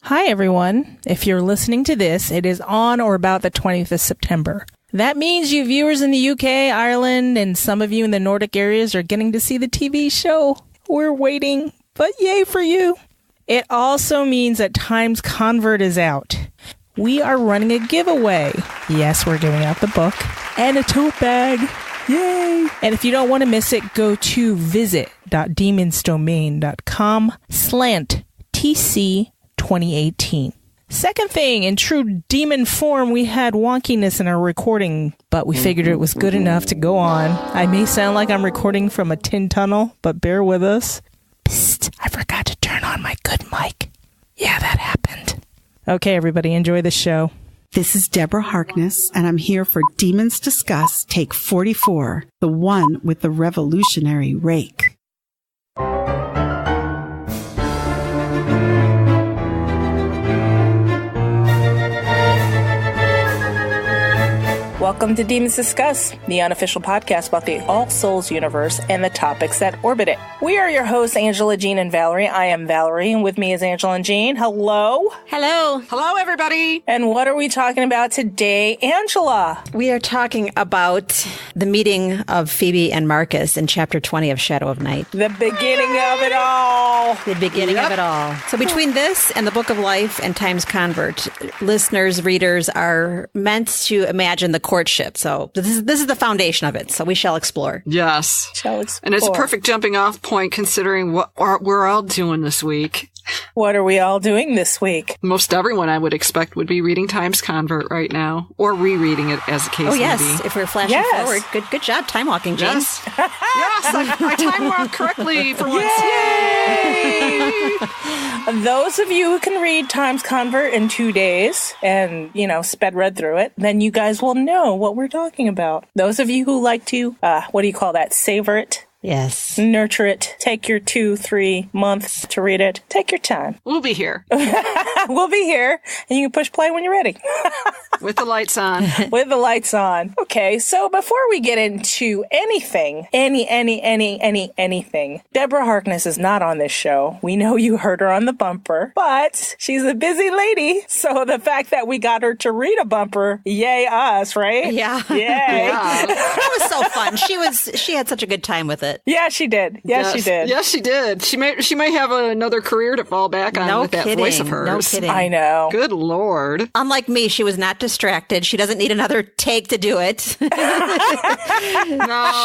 Hi, everyone. If you're listening to this, it is on or about the 20th of September. That means you viewers in the UK, Ireland, and some of you in the Nordic areas are getting to see the TV show. We're waiting, but yay for you. It also means that Times Convert is out. We are running a giveaway. Yes, we're giving out the book and a tote bag. Yay! And if you don't want to miss it, go to visit.demonsdomain.com/TC2018. Second thing, in true demon form, we had wonkiness in our recording, but we figured it was good enough to go on. I may sound like I'm recording from a tin tunnel, but bear with us. Psst, I forgot to turn on my good mic. Yeah, that happened. Okay, everybody, enjoy the show. This is Deborah Harkness, and I'm here for Demons Discuss, Take 44, the one with the revolutionary Rake. Welcome to Demons Discuss, the unofficial podcast about the All Souls universe and the topics that orbit it. We are your hosts, Angela, Jean, and Valerie. I am Valerie, and with me is Angela and Jean. Hello. Hello. Hello, everybody. And what are we talking about today, Angela? We are talking about the meeting of Phoebe and Marcus in Chapter 20 of Shadow of Night. The beginning of it all. The beginning of it all. So between this and the Book of Life and Times Convert, listeners, readers are meant to imagine the courtship. So this is the foundation of it. So we shall explore. Yes. And it's a perfect jumping off point considering what we're all doing this week. What are we all doing this week? Most everyone I would expect would be reading Times Convert right now, or rereading it as the case may be. If we're flashing forward. Good job time walking, James. Yes, I time walked correctly for once. Yay! Those of you who can read Times Convert in 2 days and, sped read through it, then you guys will know what we're talking about. Those of you who like to, savor it? Yes. Nurture it. Take your 2-3 months to read it. Take your time. We'll be here. We'll be here. And you can push play when you're ready. With the lights on. With the lights on. Okay, so before we get into anything, anything, Deborah Harkness is not on this show. We know you heard her on the bumper, but she's a busy lady. So the fact that we got her to read a bumper, yay us, right? Yeah. Yay. Yeah. That was so fun. She had such a good time with it. Yeah, she did. Yes, she did. Yes, she did. She may have another career to fall back on with that voice of hers. No kidding. I know. Good Lord. Unlike me, she was not distracted. She doesn't need another take to do it. No.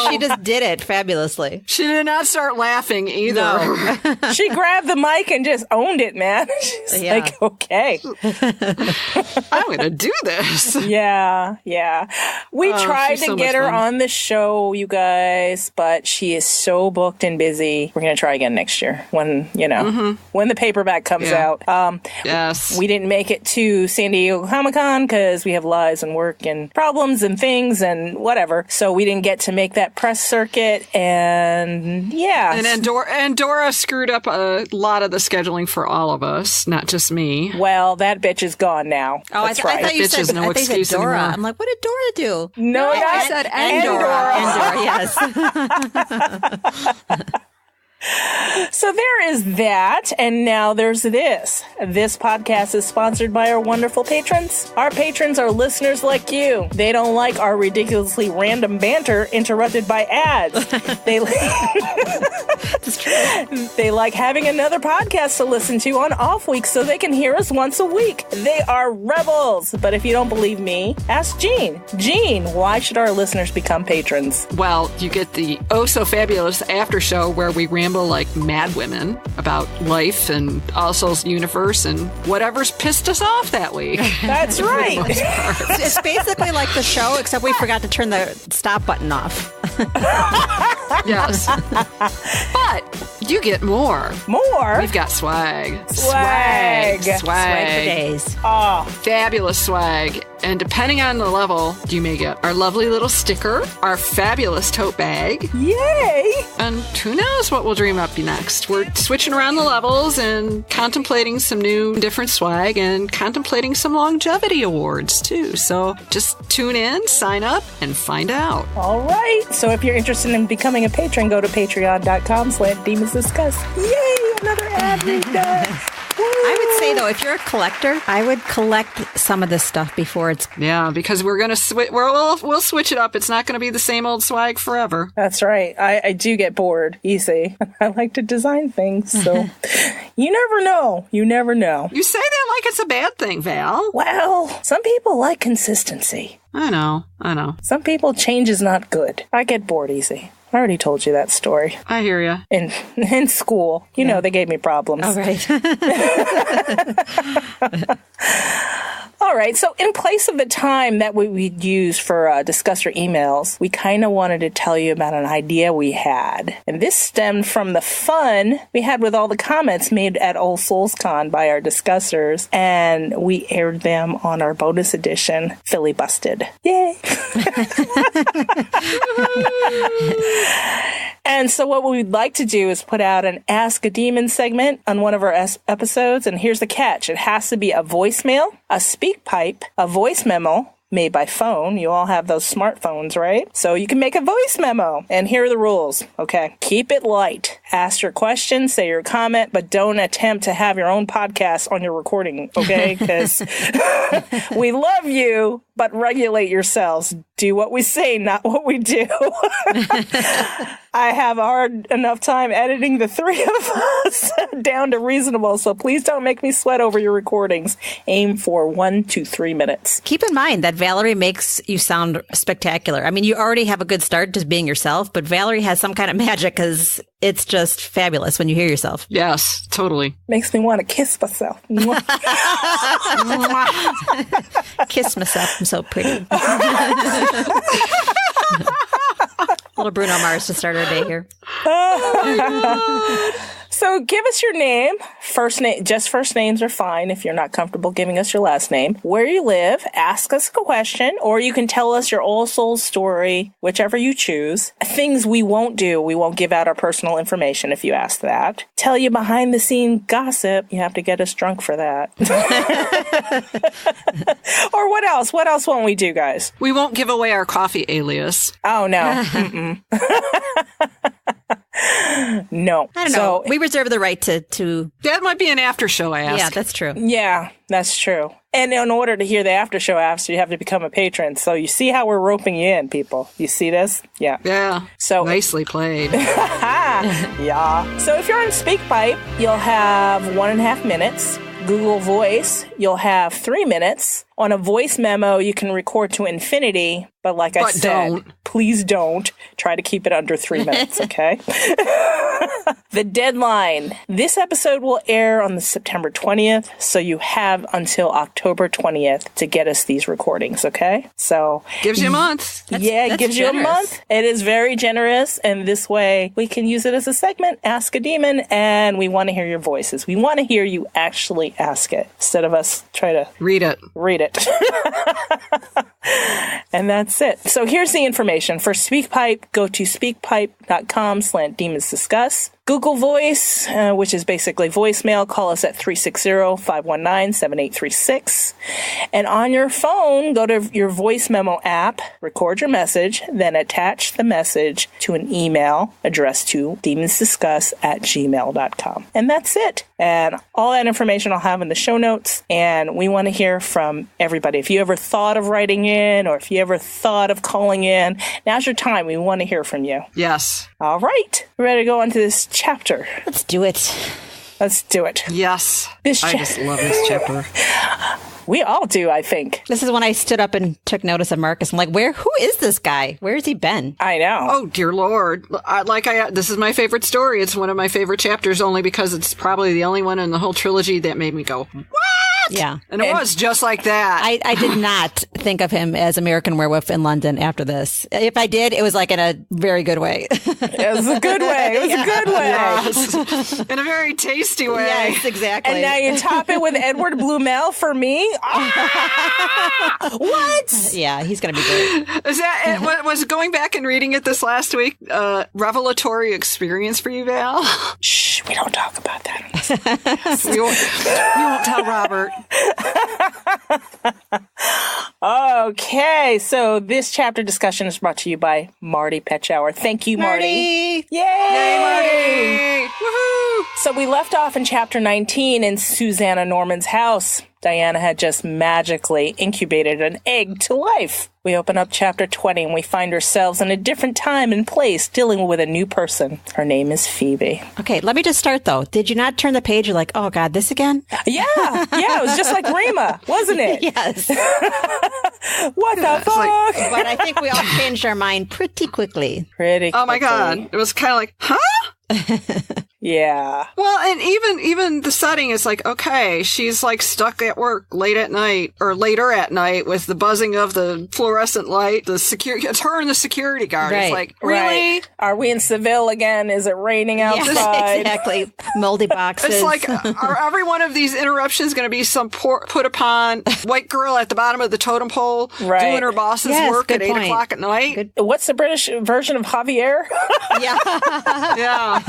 She just did it fabulously. She did not start laughing either. No. She grabbed the mic and just owned it, man. She's like, okay. I'm going to do this. Yeah. We tried to get her fun. on the show, you guys, but she is so booked and busy. We're going to try again next year when the paperback comes out. Yes. We didn't make it to San Diego Comic-Con because we have lives and work and problems and things and whatever. So we didn't get to make that press circuit. And And Dora screwed up a lot of the scheduling for all of us, not just me. Well, that bitch is gone now. Oh, that's right. I thought you That bitch is no excuse Dora. anymore. I'm like, what did Dora do? No, I said Endora. Endora, yes. So there is that, and now there's this. This podcast is sponsored by our wonderful patrons. Our patrons are listeners like you. They don't like our ridiculously random banter interrupted by ads. They like having another podcast to listen to on off weeks so they can hear us once a week. They are rebels. But if you don't believe me, ask Jean. Jean, why should our listeners become patrons? Well, you get the oh-so-fabulous after show where we ramble like mad women about life and All Souls universe and whatever's pissed us off that week. That's right. It's basically like the show, except we forgot to turn the stop button off. Yes. But you get more. More? We've got swag. Swag. Swag for days. Oh. Fabulous swag. And depending on the level, you may get our lovely little sticker, our fabulous tote bag. Yay! And who knows what we'll dream up next. We're switching around the levels and contemplating some new different swag and contemplating some longevity awards too. So just tune in, sign up, and find out. All right. So if you're interested in becoming a patron, go to patreon.com/demonsdiscuss. Yay! Another ad we've done. I would say, though, if you're a collector, I would collect some of this stuff before it's... Yeah, because we're going to we'll switch it up. It's not going to be the same old swag forever. That's right. I do get bored easy. I like to design things, so you never know. You never know. You say that like it's a bad thing, Val. Well, some people like consistency. I know. Some people, change is not good. I get bored easy. I already told you that story. I hear you. In school. You know, they gave me problems. All right. All right. So in place of the time that we'd use for discusser emails, we kind of wanted to tell you about an idea we had. And this stemmed from the fun we had with all the comments made at All Souls Con by our discussers. And we aired them on our bonus edition, Philly Busted. Yay! And so what we'd like to do is put out an Ask a Demon segment on one of our episodes. And here's the catch. It has to be a voicemail, a speak pipe, a voice memo made by phone. You all have those smartphones, right? So you can make a voice memo. And here are the rules, okay? Keep it light. Ask your question, say your comment, but don't attempt to have your own podcast on your recording, okay? Because we love you, but regulate yourselves. Do what we say, not what we do. I have a hard enough time editing the three of us down to reasonable, so please don't make me sweat over your recordings. Aim for 1 to 3 minutes. Keep in mind that Valerie makes you sound spectacular. I mean, you already have a good start just being yourself, but Valerie has some kind of magic because it's just fabulous when you hear yourself. Yes, totally. Makes me want to kiss myself. Kiss myself. I'm so pretty. Little Bruno Mars to start our day here. So give us your name. First name, just first names are fine if you're not comfortable giving us your last name. Where you live, ask us a question, or you can tell us your All Souls story, whichever you choose. Things we won't do. We won't give out our personal information if you ask that. Tell you behind the scene gossip. You have to get us drunk for that. Or what else? What else won't we do, guys? We won't give away our coffee alias. Oh, no. Mm-mm. No. I don't know. We reserve the right to... That might be an after show ask. Yeah, that's true. Yeah, that's true. And in order to hear the after show after, you have to become a patron. So you see how we're roping you in, people. You see this? Yeah. Yeah. So nicely played. Yeah. So if you're on SpeakPipe, you'll have 1.5 minutes. Google Voice, you'll have 3 minutes. On a voice memo, you can record to infinity, but like I said, please don't. Try to keep it under 3 minutes, okay? The deadline. This episode will air on the September 20th, so you have until October 20th to get us these recordings, okay? So gives you a month. It gives you a month. It is very generous, and this way we can use it as a segment, Ask a Demon, and we want to hear your voices. We want to hear you actually ask it instead of us try to read it. And that's it. So here's the information. For SpeakPipe, go to speakpipe.com/demonsdiscuss. Google Voice, which is basically voicemail, call us at 360-519-7836. And on your phone, go to your voice memo app, record your message, then attach the message to an email addressed to demonsdiscuss@gmail.com. And that's it. And all that information I'll have in the show notes. And we want to hear from everybody. If you ever thought of writing in or if you ever thought of calling in, now's your time. We want to hear from you. Yes. All right. We're ready to go on to this chapter. Let's do it. Let's do it. Yes. I just love this chapter. We all do, I think. This is when I stood up and took notice of Marcus. I'm like, who is this guy? Where has he been? I know. Oh, dear Lord. This is my favorite story. It's one of my favorite chapters only because it's probably the only one in the whole trilogy that made me go, what? Yeah. And it was just like that. I did not think of him as American Werewolf in London after this. If I did, it was like in a very good way. It was a good way. It was a good way. Yes. In a very tasty way. Yes, exactly. And now you top it with Edward Blumel for me? What? Yeah, he's going to be great. Is that, was going back and reading it this last week, revelatory experience for you, Val? Shh, we don't talk about that. We won't tell Robert. Oh, Okay, so this chapter discussion is brought to you by Marty Petchower. Thank you, Marty. Yay! Yay, Marty! Woohoo! So we left off in chapter 19 in Susanna Norman's house. Diana had just magically incubated an egg to life. We open up chapter 20 and we find ourselves in a different time and place dealing with a new person. Her name is Phoebe. Okay, let me just start, though. Did you not turn the page? You're like, oh, God, this again? Yeah, it was just like Rima, wasn't it? Yes. What the fuck? But I think we all changed our mind pretty quickly. Oh, my God. It was kind of like, huh? Yeah. Well, and even the setting is like, okay, she's like stuck at work late at night or later at night with the buzzing of the fluorescent light. It's her and the security guard. Right. It's like, really? Right. Are we in Seville again? Is it raining outside? Yes, exactly. Moldy boxes. It's like, are every one of these interruptions going to be some put upon white girl at the bottom of the totem pole doing her boss's work at 8 o'clock at night? What's the British version of Javier? Yeah.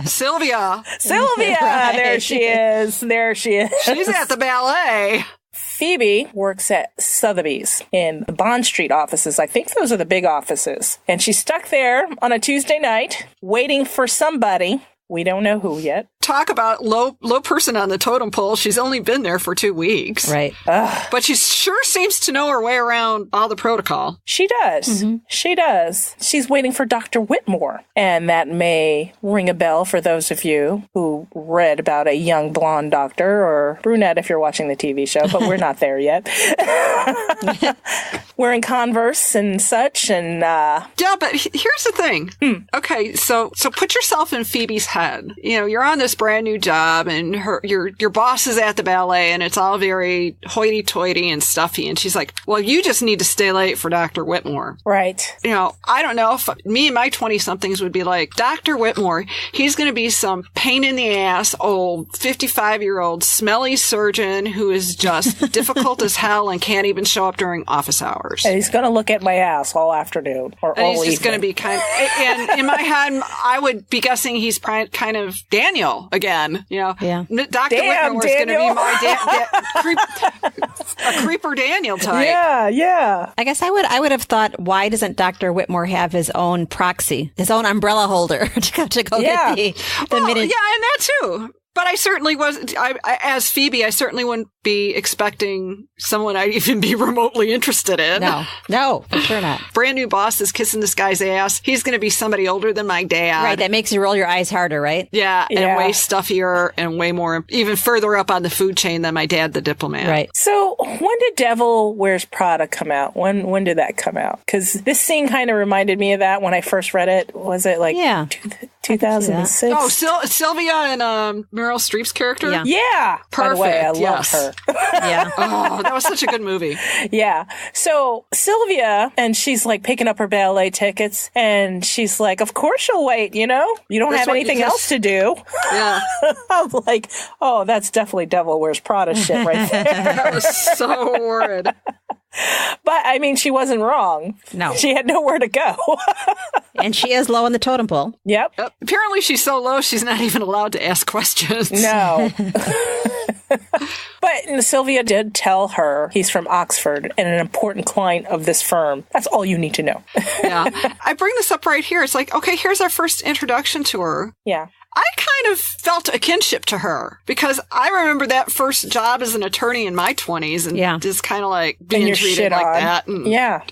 Sylvia. Right. There she is. She's at the ballet. Phoebe works at Sotheby's in the Bond Street offices. I think those are the big offices. And she's stuck there on a Tuesday night waiting for somebody. We don't know who yet. Talk about low person on the totem pole. She's only been there for 2 weeks. Right. But she sure seems to know her way around all the protocol. She does. Mm-hmm. She does. She's waiting for Dr. Whitmore. And that may ring a bell for those of you who read about a young blonde doctor, or brunette if you're watching the TV show, but we're not there yet. Wearing Converse and such. And yeah, but here's the thing. Okay, so put yourself in Phoebe's head. You know, you're on this brand new job, and your boss is at the ballet, and it's all very hoity-toity and stuffy. And she's like, "Well, you just need to stay late for Dr. Whitmore." Right. You know, I don't know if me and my 20-somethings would be like, Dr. Whitmore, he's going to be some pain in the ass, old 55-year-old smelly surgeon who is just difficult as hell and can't even show up during office hours. And he's going to look at my ass all afternoon or and all he's evening. Just going to be and in my head, I would be guessing he's kind of Daniel again. You know, Dr. Whitmore is going to be my a creeper Daniel type. Yeah. I guess I would have thought, why doesn't Dr. Whitmore have his own proxy, his own umbrella holder to go get the minute? Yeah, and that too. But I certainly as Phoebe, I certainly wouldn't be expecting someone I'd even be remotely interested in. No, for sure not. Brand new boss is kissing this guy's ass. He's going to be somebody older than my dad. Right, that makes you roll your eyes harder, right? Yeah, and way stuffier and way more, even further up on the food chain than my dad, the diplomat. Right. So when did Devil Wears Prada come out? When did that come out? Because this scene kind of reminded me of that when I first read it. Was it like 2006? Oh, Sylvia and Meryl Streep's character? Yeah. Perfect. By the way, I love her. Yeah. Oh, that was such a good movie. Yeah. So Sylvia, and she's like picking up her ballet tickets, and she's like, of course you'll wait, you know? You don't have anything else to do. Yeah. I'm like, oh, that's definitely Devil Wears Prada shit right there. That was so horrid. But, I mean, she wasn't wrong. No. She had nowhere to go. And she is low on the totem pole. Yep. Apparently she's so low, she's not even allowed to ask questions. No. But Sylvia did tell her he's from Oxford and an important client of this firm. That's all you need to know. Yeah. I bring this up right here. It's like, okay, here's our first introduction to her. Yeah. I kind of felt a kinship to her because I remember that first job as an attorney in my 20s and just kind of like being treated like that. And, yeah.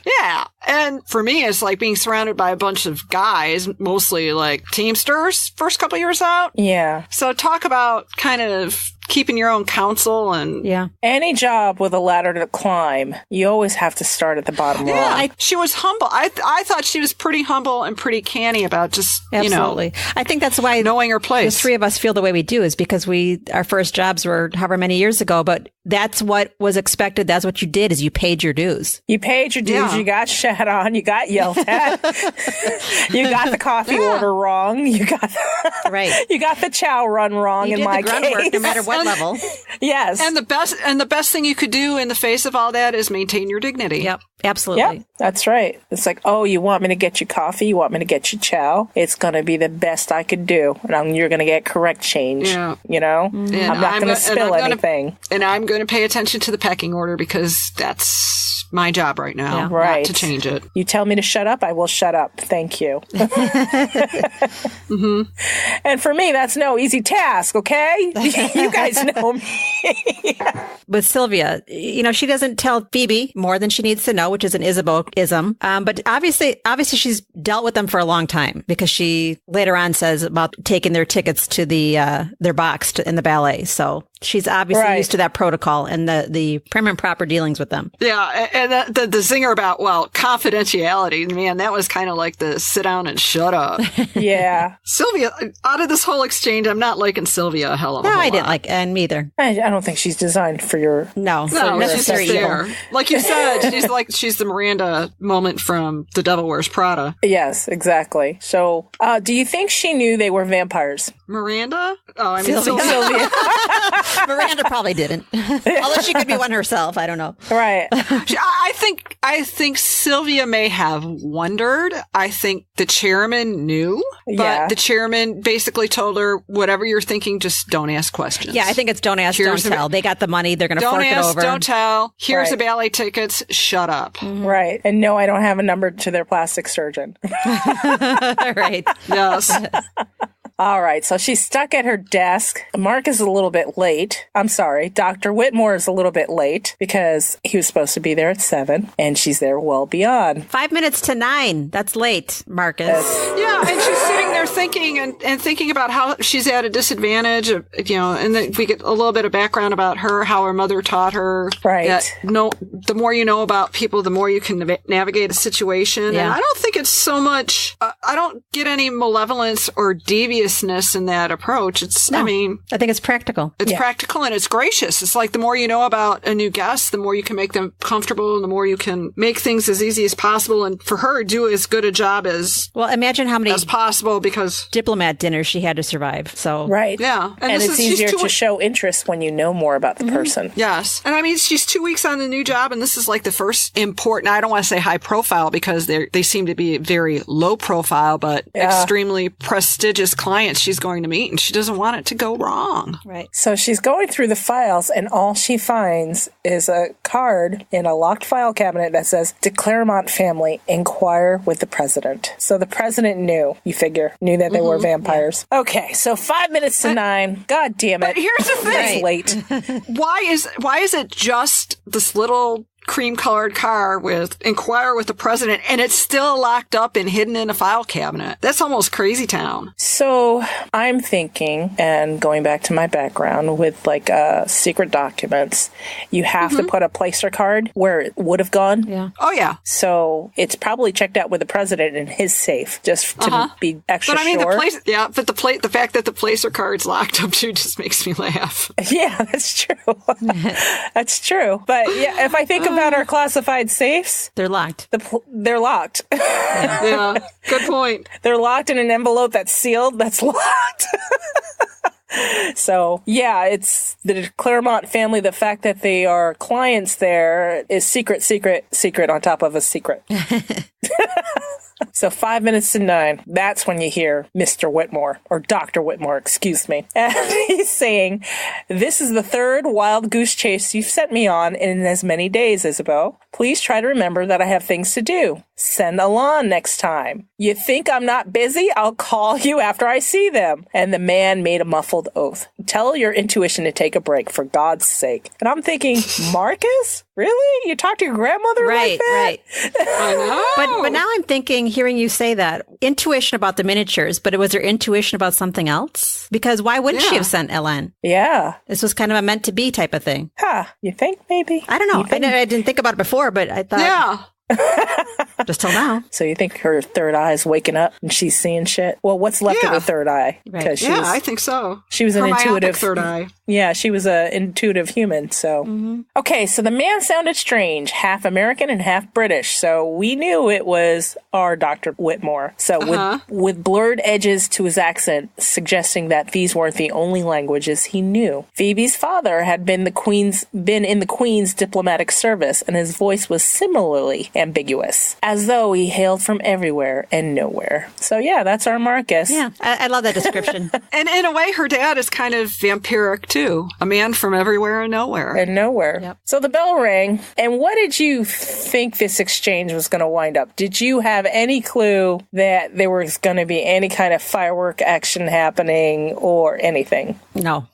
And for me, it's like being surrounded by a bunch of guys, mostly like Teamsters, first couple years out. Yeah. So talk about kind of keeping your own counsel and any job with a ladder to climb, you always have to start at the bottom rung. She was humble. I thought she was pretty humble and pretty canny about just Absolutely. I think that's why knowing her place. The three of us feel the way we do is because our first jobs were however many years ago, but that's what was expected. That's what you did is you paid your dues. You paid your dues. Yeah. You got shat on. You got yelled at. You got the coffee order wrong. You got You got the chow run wrong. You in did my the groundwork, case, no matter what level. Yes. And the best thing you could do in the face of all that is maintain your dignity. Yep. Absolutely. Yeah, that's right. It's like, oh, you want me to get you coffee? You want me to get you chow? It's going to be the best I could do. And you're going to get correct change. Yeah. You know? And I'm not going to spill anything. And I'm going to pay attention to the pecking order because that's my job right now. Yeah. Right. Not to change it. You tell me to shut up, I will shut up. Thank you. Mm-hmm. And for me, that's no easy task, okay? You guys know me. With Sylvia, she doesn't tell Phoebe more than she needs to know, which is an Isabeau-ism. But obviously she's dealt with them for a long time because she later on says about taking their tickets to their box in the ballet. So she's obviously used to that protocol and the prim and proper dealings with them. Yeah. And the zinger about, confidentiality, man, that was kind of like the sit down and shut up. Yeah. Sylvia, out of this whole exchange, I'm not liking Sylvia a hell of a lot. I didn't like, and me either. I don't think she's designed for your... No, she's just there. Like you said, she's the Miranda moment from The Devil Wears Prada. Yes, exactly. So, do you think she knew they were vampires? Miranda? Oh, I mean Sylvia. Miranda probably didn't. Although she could be one herself. I don't know. Right. I think Sylvia may have wondered. I think the chairman knew, but the chairman basically told her, whatever you're thinking, just don't ask questions. Yeah, I think it's don't ask, don't tell. They got the money. They're going to fork it over. Don't tell. Here's the ballet tickets. Shut up. Mm-hmm. Right. And no, I don't have a number to their plastic surgeon. Right. Yes. All right, so she's stuck at her desk. Mark is a little bit late. I'm sorry, Dr. Whitmore is a little bit late because he was supposed to be there at 7, and she's there well beyond. 5 minutes to 9. That's late, Marcus. Yeah, and she's sitting there thinking and thinking about how she's at a disadvantage, and then we get a little bit of background about her, how her mother taught her. Right. That the more you know about people, the more you can navigate a situation. Yeah. And I don't think it's so much, I don't get any malevolence or deviousness in that approach. I think it's practical. It's practical and it's gracious. It's like the more you know about a new guest, the more you can make them comfortable and the more you can make things as easy as possible. And for her, do as good a job as imagine how many as possible because diplomat dinners she had to survive. So right, yeah, and it's easier to show interest when you know more about the person. Yes, and she's 2 weeks on the new job, and this is like the first important. I don't want to say high profile because they seem to be very low profile, but extremely prestigious clients she's going to meet, and she doesn't want it to go wrong. Right. So she's going through the files, and all she finds is a card in a locked file cabinet that says, "To Claremont family, inquire with the president." So the president knew that they were vampires. Yeah. Okay, so 5 minutes to 9. God damn it! But here's the thing: it's late. Why is it just this little cream-colored car with inquire with the president, and it's still locked up and hidden in a file cabinet? That's almost crazy town. So I'm thinking, and going back to my background with secret documents, you have to put a placer card where it would have gone. Yeah. Oh yeah. So it's probably checked out with the president in his safe just to be extra sure. The fact that the placer card's locked up too just makes me laugh. Yeah, that's true. That's true. But yeah, if I think about our classified safes, they're locked. They're locked. Yeah, good point. They're locked in an envelope that's sealed. That's locked. So, yeah, it's the Claremont family. The fact that they are clients there is secret on top of a secret. So 5 minutes to 9, that's when you hear Mr. Whitmore, or Dr. Whitmore, excuse me. And he's saying, "This is the third wild goose chase you've sent me on in as many days, Isabeau. Please try to remember that I have things to do. Send Alon next time. You think I'm not busy? I'll call you after I see them." And the man made a muffled oath. "Tell your intuition to take a break, for God's sake." And I'm thinking, Marcus? Really? You talk to your grandmother like that? Right. I know. But now I'm thinking, hearing you say that, intuition about the miniatures, but was there intuition about something else? Because why wouldn't she have sent Ellen? Yeah. This was kind of a meant to be type of thing. You think maybe? I don't know. I didn't think about it before, but I thought. Yeah. Just till now. So you think her third eye is waking up and she's seeing shit? Well, what's left of her third eye? Right. Yeah, I think so. She was her an intuitive third eye. Yeah, she was an intuitive human. So, Okay, so the man sounded strange, half American and half British. So we knew it was our Dr. Whitmore. So with blurred edges to his accent, suggesting that these weren't the only languages he knew. Phoebe's father had been in the Queen's diplomatic service, and his voice was similarly ambiguous, as though he hailed from everywhere and nowhere. So yeah, that's our Marcus. Yeah, I love that description. And in a way, her dad is kind of vampiric too. A man from everywhere and nowhere. Yep. So the bell rang. And what did you think this exchange was going to wind up? Did you have any clue that there was going to be any kind of firework action happening or anything? No.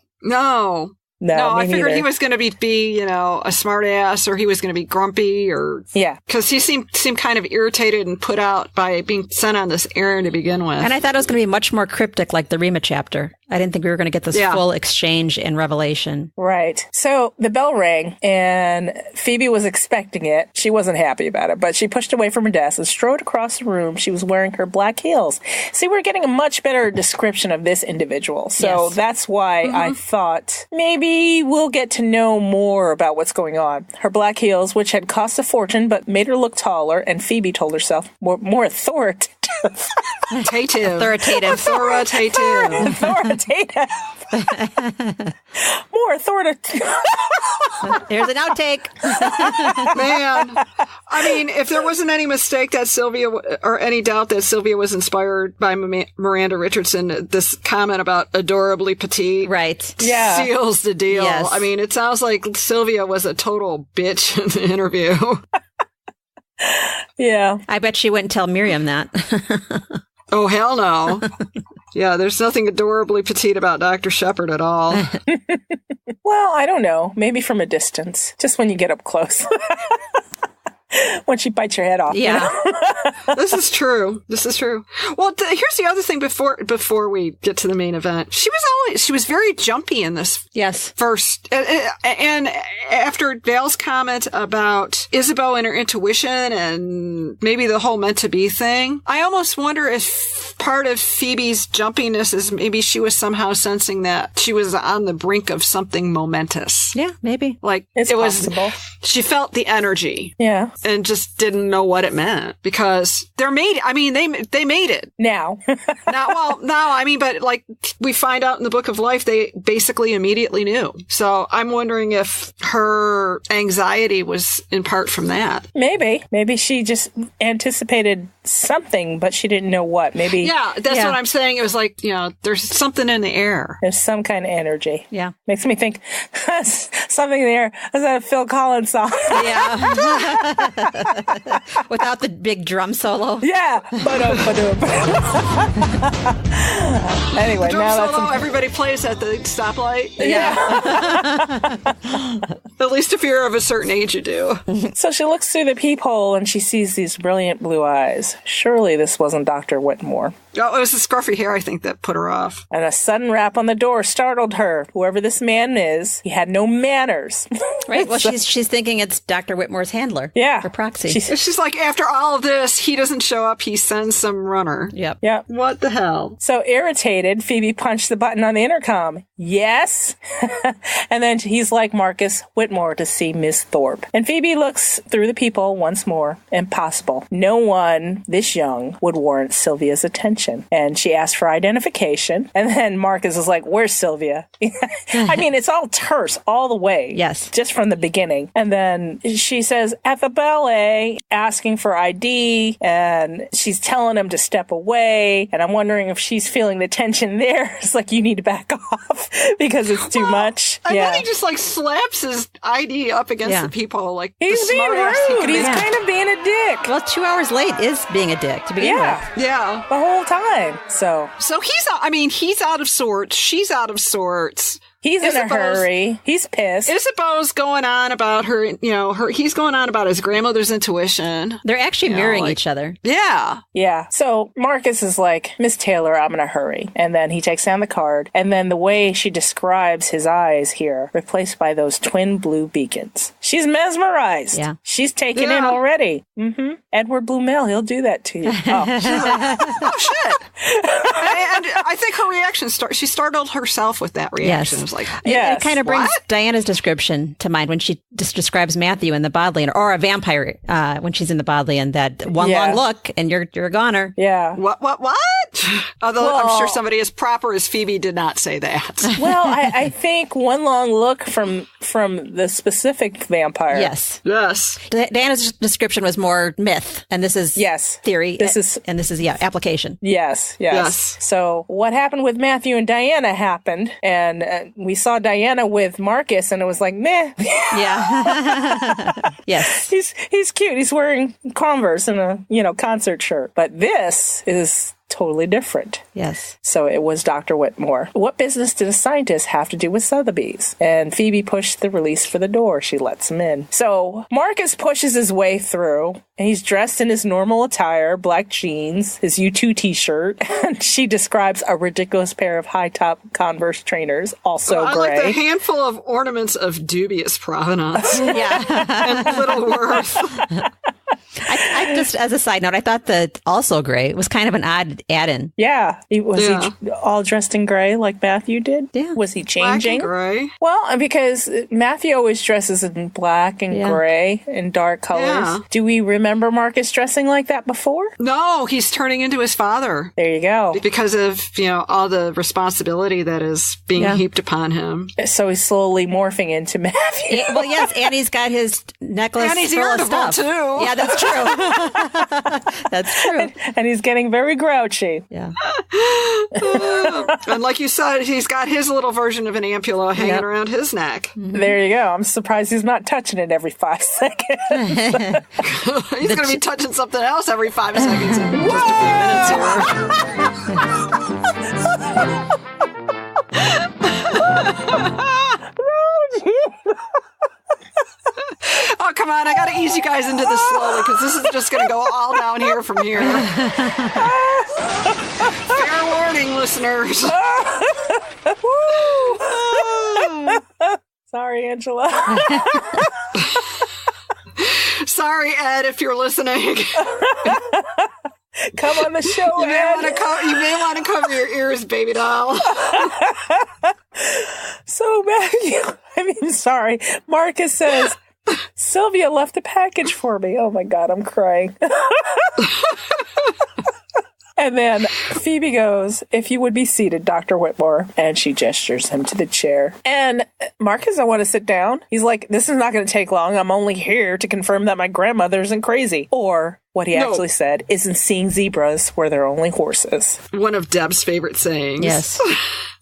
No, I figured neither. he was going to be, a smart ass, or he was going to be grumpy, or because he seemed kind of irritated and put out by being sent on this errand to begin with. And I thought it was going to be much more cryptic, like the Rima chapter. I didn't think we were going to get this full exchange in Revelation. Right. So the bell rang, and Phoebe was expecting it. She wasn't happy about it, but she pushed away from her desk and strode across the room. She was wearing her black heels. See, we're getting a much better description of this individual. So that's why I thought maybe we'll get to know more about what's going on. Her black heels, which had cost a fortune but made her look taller, and Phoebe told herself more authoritative. Authoritative. More authoritative. Here's an outtake. Man, I mean, if there wasn't any mistake that Sylvia, or any doubt that Sylvia was inspired by Miranda Richardson, this comment about adorably petite seals the deal. Yes. I mean, it sounds like Sylvia was a total bitch in the interview. Yeah. I bet she wouldn't tell Miriam that. Oh, hell no. Yeah, there's nothing adorably petite about Dr. Shepard at all. Well, I don't know. Maybe from a distance. Just when you get up close. When she bites your head off. Yeah. This is true. Well, here's the other thing before we get to the main event. She was very jumpy in this. Yes. First. And after Vale's comment about Isabeau and her intuition and maybe the whole meant to be thing, I almost wonder if part of Phoebe's jumpiness is maybe she was somehow sensing that she was on the brink of something momentous. Yeah, maybe. Like it's possible. She felt the energy. Yeah. And just didn't know what it meant because they made it. Now. But like we find out in the Book of Life, they basically immediately knew. So I'm wondering if her anxiety was in part from that. Maybe she just anticipated something, but she didn't know what. Maybe. Yeah, that's what I'm saying. It was like, there's something in the air. There's some kind of energy. Yeah. Makes me think something in the air. Is that a Phil Collins song? Yeah. Without the big drum solo. Yeah. Anyway, the drum now solo everybody plays at the stoplight. Yeah. At least if you're of a certain age, you do. So she looks through the peephole and she sees these brilliant blue eyes. Surely this wasn't Dr. Whitmore. Oh, it was the scruffy hair, I think, that put her off. And a sudden rap on the door startled her. Whoever this man is, he had no manners. Right. Well, she's thinking it's Dr. Whitmore's handler. Yeah. For proxy. She's like, after all of this, he doesn't show up. He sends some runner. Yep. What the hell? So irritated, Phoebe punched the button on the intercom. Yes. And then he's like Marcus Whitmore to see Miss Thorpe. And Phoebe looks through the peephole once more. Impossible. No one this young would warrant Sylvia's attention. And she asked for identification. And then Marcus is like, where's Sylvia? I mean, it's all terse all the way. Yes. Just from the beginning. And then she says, at the ballet, asking for ID. And she's telling him to step away. And I'm wondering if she's feeling the tension there. It's like, you need to back off because it's too much. And then he just like slaps his ID up against the peephole. Like, he's being rude. He's kind of being a dick. Well, 2 hours late is being a dick to begin with. Yeah. The whole time. So he's out of sorts. She's out of sorts. He's in a hurry. He's pissed. Isabeau's going on about he's going on about his grandmother's intuition. They're actually mirroring each other. Yeah. Yeah. So Marcus is like, Miss Taylor, I'm in a hurry. And then he takes down the card. And then the way she describes his eyes here, replaced by those twin blue beacons. She's mesmerized. Yeah. She's taken in already. Mm-hmm. Edward Blumel, he'll do that to you. Oh, shit. And I think her reaction, she startled herself with that reaction. Yes. It was like, It kind of brings Diana's description to mind when she just describes Matthew in the Bodleian, or a vampire when she's in the Bodleian, that one long look and you're a goner. Yeah. What? Although I'm sure somebody as proper as Phoebe did not say that. Well, I think one long look from the specific vampire. Yes. Yes. Diana's description was more myth, and this is theory. This is application. Yes. So what happened with Matthew and Diana happened, and we saw Diana with Marcus, and it was like, meh. Yeah. Yes. He's cute. He's wearing Converse and a concert shirt, but this is totally different. Yes. So it was Dr. Whitmore. What business did a scientist have to do with Sotheby's? And Phoebe pushed the release for the door. She lets him in. So Marcus pushes his way through, and he's dressed in his normal attire, black jeans, his U2 t-shirt, and she describes a ridiculous pair of high-top Converse trainers, also I gray. like the handful of ornaments of dubious provenance. Yeah. And little worth. I just, as a side note, I thought that also gray was kind of an odd add-in. Yeah. Was he all dressed in gray like Matthew did? Yeah. Was he changing? Black and gray. Well, because Matthew always dresses in black and gray and dark colors. Yeah. Do we remember Marcus dressing like that before? No, he's turning into his father. There you go. Because of, all the responsibility that is being heaped upon him. So he's slowly morphing into Matthew. Well, yes, and he's got his necklace And he's full of irritable, stuff. too. Yeah, that's true. That's true. And he's getting very grouchy. Yeah. And like you said, he's got his little version of an ampulla hanging around his neck. There you go. I'm surprised he's not touching it every 5 seconds. He's going to be touching something else every 5 seconds in just a few minutes here. Oh, come on. I got to ease you guys into this slowly because this is just going to go all down here from here. Fair warning, listeners. Sorry, Angela. Sorry, Ed, if you're listening. Come on the show, Ed. You may want to cover your ears, baby doll. So, Matthew, Marcus says, Sylvia left a package for me. Oh my God, I'm crying. And then Phoebe goes, if you would be seated, Dr. Whitmore. And she gestures him to the chair. And Marcus, I want to sit down. He's like, this is not going to take long. I'm only here to confirm that my grandmother isn't crazy. Or what he actually said isn't seeing zebras where there are only horses. One of Deb's favorite sayings. Yes.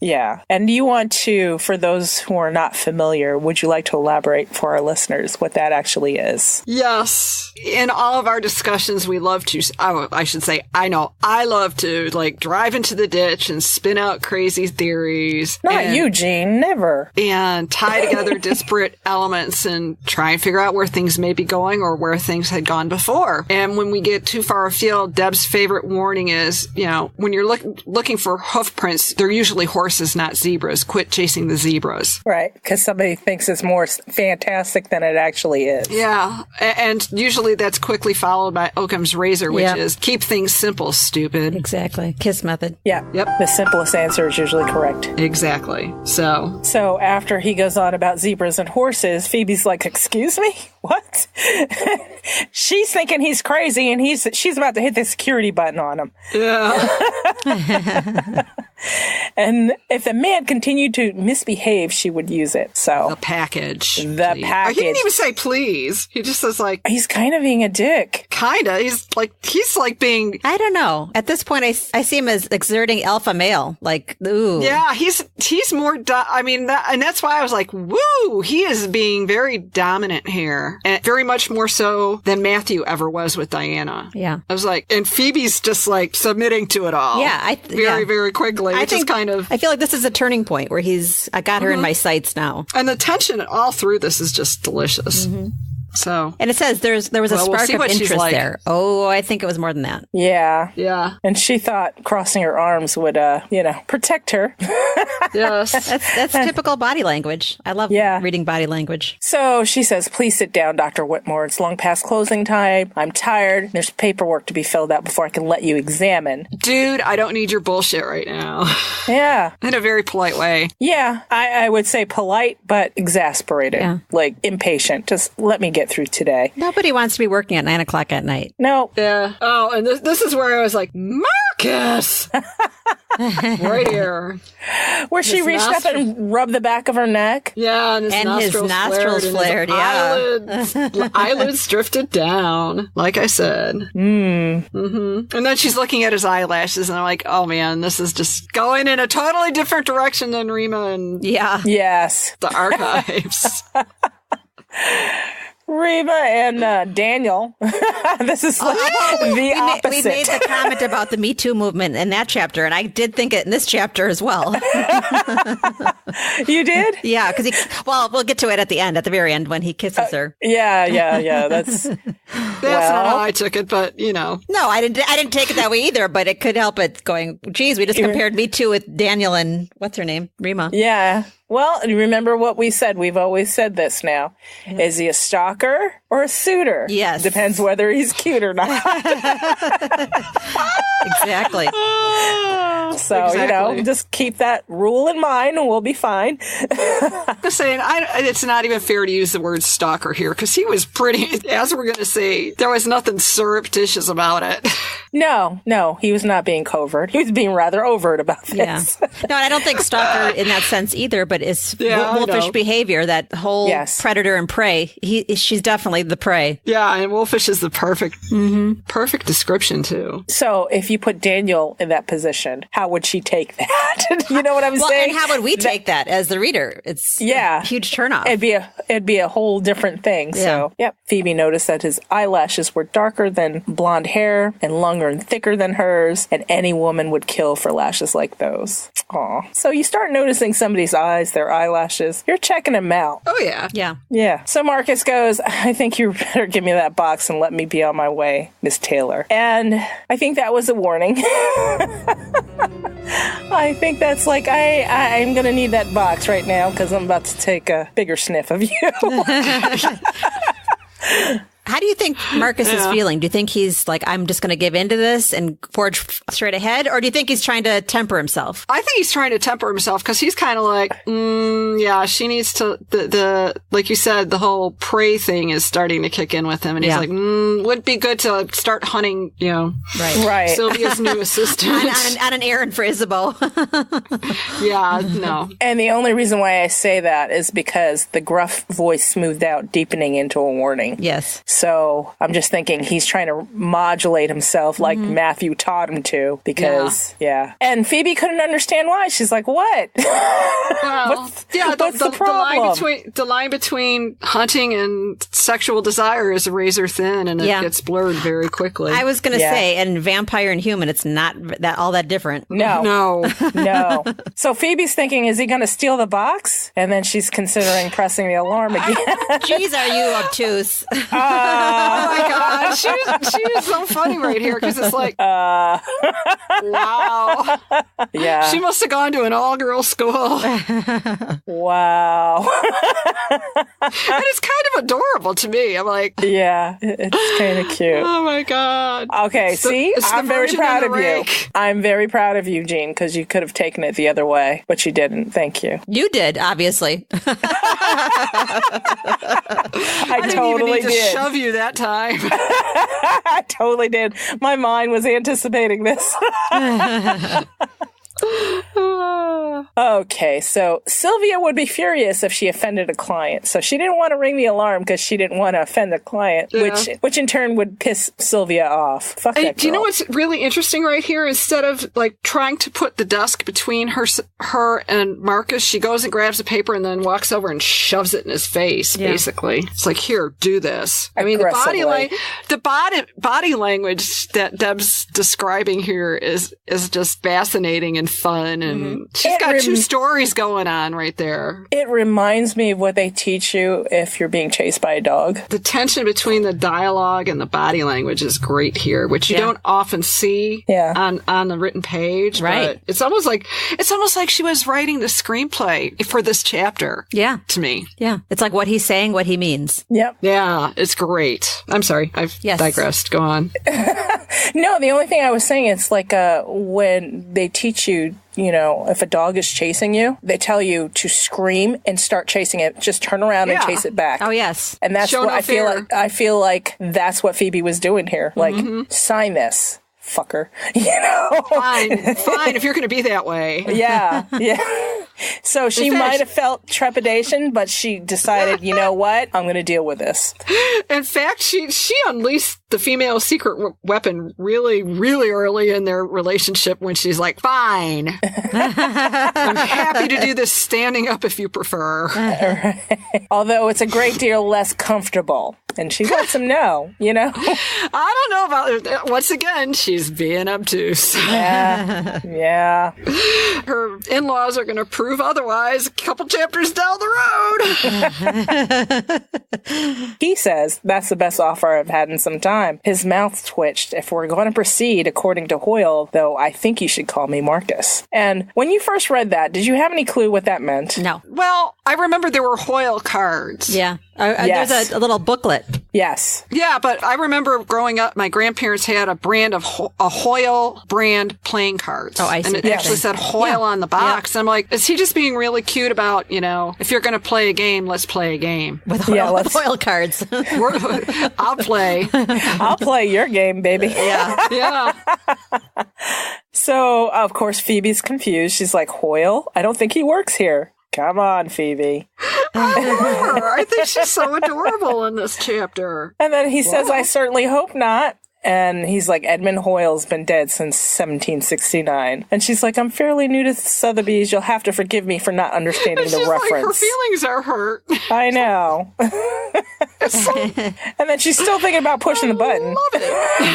Yeah. And do you want to, for those who are not familiar, would you like to elaborate for our listeners what that actually is? Yes. In all of our discussions, we love to, I love to drive into the ditch and spin out crazy theories. Not you, Gene. Never. And tie together disparate elements and try and figure out where things may be going or where things had gone before. And when we get too far afield, Deb's favorite warning is, when you're looking for hoof prints, they're usually horses, not zebras. Quit chasing the zebras. Right, because somebody thinks it's more fantastic than it actually is. Yeah, and usually that's quickly followed by Occam's razor, which is keep things simple, stupid. Exactly. KISS method. Yeah. Yep. The simplest answer is usually correct. Exactly. So after he goes on about zebras and horses, Phoebe's like, excuse me? What? She's thinking he's crazy, and she's about to hit the security button on him. Yeah. And if the man continued to misbehave, she would use it. So the package. The please. package. He didn't even say please. He just says he's kind of being a dick. Kinda. He's being. I don't know. At this point, I see him as exerting alpha male. Ooh. Yeah, he's more. And that's why I was like, woo. He is being very dominant here, and very much more so than Matthew ever was with Diana. Yeah. I was like, and Phoebe's just submitting to it all. Yeah. Very quickly. I feel like this is a turning point where I got her in my sights now. And the tension all through this is just delicious. Mm-hmm. So, And it says there was a Well, we'll spark see of what she's interest like. there. Oh, I think it was more than that. Yeah. yeah. And she thought crossing her arms would, protect her. Yes. That's typical body language. I love Yeah. reading body language. So she says, please sit down, Dr. Whitmore. It's long past closing time. I'm tired. There's paperwork to be filled out before I can let you examine. Dude, I don't need your bullshit right now. Yeah. In a very polite way. Yeah. I would say polite, but exasperated. Yeah. Like impatient. Just let me get through today. Nobody wants to be working at 9:00 at night. No. Yeah. Oh, and this is where I was like, Marcus! Right here. Where she His reached up and rubbed the back of her neck. Yeah, and his nostrils flared. yeah. Eyelids drifted down, like I said. Mm-hmm. And then she's looking at his eyelashes, and I'm like, oh man, this is just going in a totally different direction than Rima and Yeah. Yes. the archives. Reba and Daniel. This is like the opposite. We made the comment about the Me Too movement in that chapter, and I did think it in this chapter as well. You did? Yeah, because we'll get to it at the very end when he kisses her. Yeah. That's not how I took it, but No, I didn't take it that way either, but it could help it going, geez, we just compared Me Too with Daniel and what's her name? Rima. Yeah. Well, and remember what we said. We've always said this now. Is he a stalker or a suitor? Yes. Depends whether he's cute or not. Exactly. So, Exactly. just keep that rule in mind and we'll be fine. just saying, it's not even fair to use the word stalker here, because he was pretty, as we're going to see, there was nothing surreptitious about it. No, he was not being covert. He was being rather overt about this. Yeah. No, and I don't think stalker in that sense either, but it's Yeah, wolfish behavior, that whole predator and prey. She's definitely the prey. Yeah, and wolfish is the perfect description, too. So if you put Daniel in that position, how would she take that? You know what I'm saying? And how would we take that as the reader? It's a huge turnoff. It'd be a whole different thing. Yeah. So, yep. Phoebe noticed that his eyelashes were darker than blonde hair and longer and thicker than hers, and any woman would kill for lashes like those. Aw. So you start noticing somebody's eyes, their eyelashes. You're checking them out. Oh, yeah. Yeah. Yeah. So Marcus goes, I think you better give me that box and let me be on my way, Miss Taylor. And I think that was a warning. I think that's like, I'm going to need that box right now because I'm about to take a bigger sniff of you. How do you think Marcus is feeling? Do you think he's like, I'm just going to give into this and forge straight ahead? Or do you think he's trying to temper himself? I think he's trying to temper himself, because he's kind of like, yeah, she needs to, the like you said, the whole prey thing is starting to kick in with him. And he's like, would be good to start hunting, Right. Sylvia's new assistant. on an errand for Isabeau. Yeah, no. And the only reason why I say that is because the gruff voice smoothed out, deepening into a warning. Yes. So I'm just thinking he's trying to modulate himself like Matthew taught him to, because, And Phoebe couldn't understand why. She's like, what? Well, what's the problem? The line between hunting and sexual desire is razor thin, and it gets blurred very quickly. I was going to say, and vampire and human, it's not all that different. No. So Phoebe's thinking, is he going to steal the box? And then she's considering pressing the alarm again. Jeez, are you obtuse? Oh my God, she is so funny right here, because it's like, wow. Yeah. She must have gone to an all-girls school. Wow. And it's kind of adorable to me. I'm like, yeah, it's kind of cute. Oh my God. Okay, It's I'm the very Virgin proud and of the you. Rake. I'm very proud of you, Jean, because you could have taken it the other way, but you didn't. Thank you. You did, obviously. I didn't totally even need to did. shove you that time. I totally did. My mind was anticipating this. Okay, so Sylvia would be furious if she offended a client. So she didn't want to ring the alarm because she didn't want to offend the client, which in turn would piss Sylvia off. Fuck that girl. Do you know what's really interesting right here? Instead of like trying to put the desk between her and Marcus, she goes and grabs a paper and then walks over and shoves it in his face. Basically, it's like, here, do this. I mean, the body language that Deb's describing here is just fascinating and fun, and she's got two stories going on right there. It reminds me of what they teach you if you're being chased by a dog. The tension between the dialogue and the body language is great here, which you don't often see on the written page. Right. But it's almost like she was writing the screenplay for this chapter. Yeah. To me. Yeah. It's like what he's saying, what he means. Yep. Yeah, it's great. I'm sorry. I've digressed. Go on. No, the only thing I was saying, it's like when they teach you, if a dog is chasing you, they tell you to scream and start chasing it. Just turn around and chase it back. Oh, yes. And that's what I feel like. I feel like that's what Phoebe was doing here. Like, sign this, fucker. Fine. If you're going to be that way. Yeah. So she might have felt trepidation, but she decided, you know what? I'm going to deal with this. In fact, she unleashed the female secret weapon really, really early in their relationship when she's like, fine. I'm happy to do this standing up if you prefer. Right. Although it's a great deal less comfortable. And she lets him know, I don't know about, once again, she's being obtuse. Yeah. Her in-laws are going to prove otherwise a couple chapters down the road. He says, that's the best offer I've had in some time. His mouth twitched. If we're going to proceed according to Hoyle, though, I think you should call me Marcus. And when you first read that, did you have any clue what that meant? No. Well, I remember there were Hoyle cards. Yeah. Yes. There's a little booklet. Yes. Yeah, but I remember growing up, my grandparents had a brand of a Hoyle brand playing cards. Oh, I see. And it actually said Hoyle on the box. And I'm like, is he just being really cute about, if you're going to play a game, let's play a game. With Hoyle cards. I'll play. I'll play your game, baby. Yeah. So, of course, Phoebe's confused. She's like, Hoyle? I don't think he works here. Come on, Phoebe. I think she's so adorable in this chapter. And then he says, I certainly hope not. And he's like, Edmund Hoyle's been dead since 1769. And she's like, I'm fairly new to Sotheby's. You'll have to forgive me for not understanding the reference. Like, her feelings are hurt. I know. And then she's still thinking about pushing the button. Love it.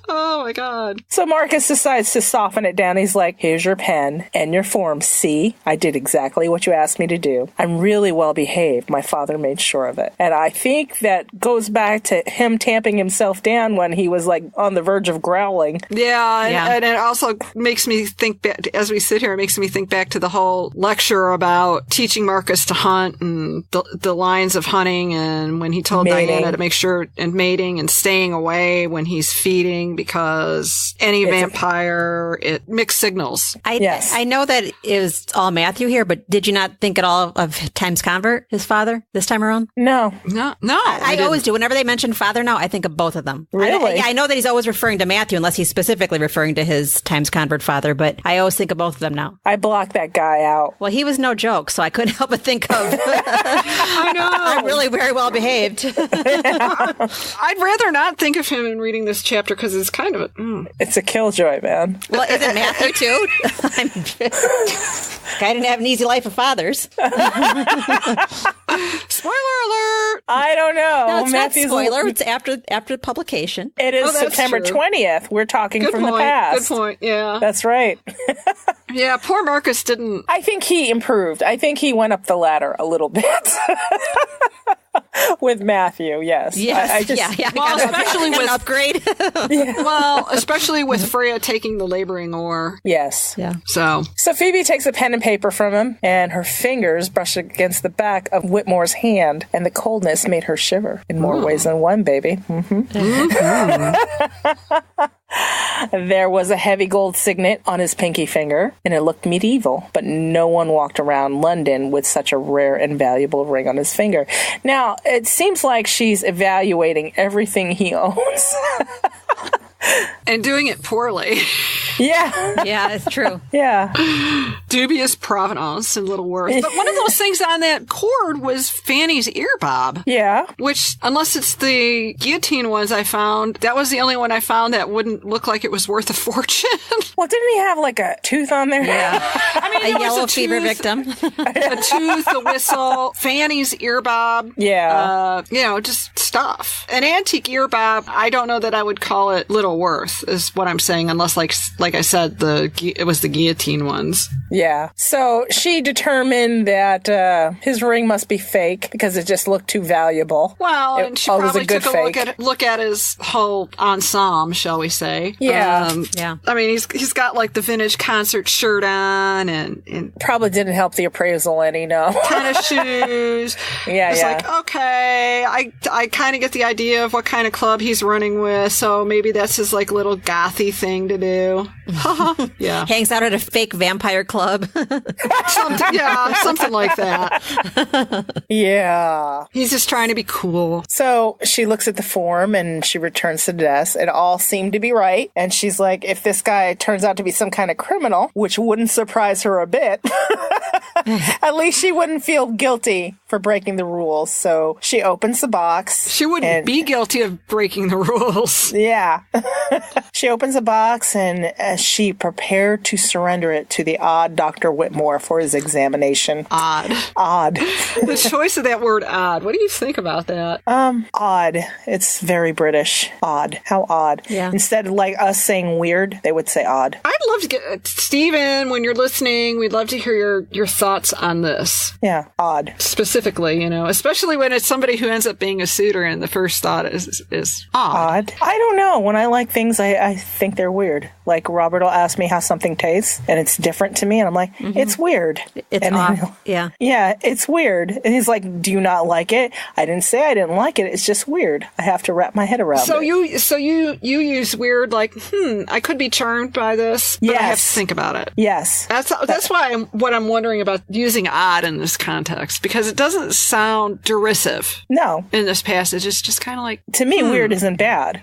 Oh my God. So Marcus decides to soften it down. He's like, here's your pen and your form. See, I did exactly what you asked me to do. I'm really well behaved. My father made sure of it. And I think that goes back to him tamping himself down when he was like on the verge of growling. Yeah. And it also makes me think back, as we sit here, it makes me think back to the whole lecture about teaching Marcus to hunt and the lines of hunting, and when he told Diana to make sure, and mating and staying away when he's feeding, because any vampire, it mixed signals. I know that it was all Matthew here, but did you not think at all of Times Convert, his father, this time around? No. I always do. Whenever they mention father now, I think of both of them. Really? I know that he's always referring to Matthew, unless he's specifically referring to his Times Convert father, but I always think of both of them now. I blocked that guy out. Well, he was no joke, so I couldn't help but think of I know. I'm really very well behaved. I'd rather not think of him in reading this chapter, because it's kind of It's a killjoy, man. Well, isn't Matthew too? Guy didn't have an easy life of fathers. Spoiler alert! I don't know. No, it's Matthew's not spoiler. It's after publication. It is September 20th. We're talking from the past. Good point. Yeah. That's right. Yeah, poor Marcus didn't. I think he improved. I think he went up the ladder a little bit. With Matthew, yes. Yes. Well, especially with upgrade. Well, especially with Freya taking the laboring oar. Yes. Yeah. So Phoebe takes a pen and paper from him, and her fingers brush against the back of Whitmore's hand, and the coldness made her shiver in more ways than one, baby. There was a heavy gold signet on his pinky finger, and it looked medieval, but no one walked around London with such a rare and valuable ring on his finger. Now, it seems like she's evaluating everything he owns. And doing it poorly. Yeah. Yeah, it's true. Yeah. Dubious provenance and little worth. But one of those things on that cord was Fanny's ear bob. Yeah. Which, unless it's the guillotine ones I found, that was the only one I found that wouldn't look like it was worth a fortune. Well, didn't he have like a tooth on there? Yeah. I mean, a yellow fever victim. A tooth, a whistle, Fanny's ear bob. Yeah. Just stuff. An antique ear bob, I don't know that I would call it little worth, is what I'm saying, unless like like I said, it was the guillotine ones. Yeah. So she determined that his ring must be fake because it just looked too valuable. Well, and she probably took a look at his whole ensemble, shall we say. Yeah. Yeah. I mean, he's got like the vintage concert shirt on and probably didn't help the appraisal any, no. Tennis shoes. Yeah, it's like, okay, I kind of get the idea of what kind of club he's running with, so maybe that's his like little gothy thing to do. Yeah. Hangs out at a fake vampire club. something like that. Yeah. He's just trying to be cool. So she looks at the form and she returns to the desk. It all seemed to be right. And she's like, if this guy turns out to be some kind of criminal, which wouldn't surprise her a bit, at least she wouldn't feel guilty for breaking the rules. So she opens the box. She wouldn't be guilty of breaking the rules. Yeah. She opens the box and she prepared to surrender it to the odd Dr. Whitmore for his examination. Odd. The choice of that word odd. What do you think about that? Odd. It's very British. Odd. How odd. Yeah. Instead of like us saying weird, they would say odd. I'd love to get Stephen, when you're listening, we'd love to hear your thoughts on this. Yeah. Odd. Specifically, especially when it's somebody who ends up being a suitor and the first thought is odd. I don't know. When I like things, I think they're weird. Like Robert will ask me how something tastes and it's different to me. And I'm like, it's weird. It's odd. Yeah. Yeah, it's weird. And he's like, do you not like it? I didn't say I didn't like it. It's just weird. I have to wrap my head around it. So you use weird like, I could be charmed by this, but I have to think about it. Yes. That's why what I'm wondering about using odd in this context, because it doesn't sound derisive. No. In this passage, it's just kind of like, to me, weird isn't bad.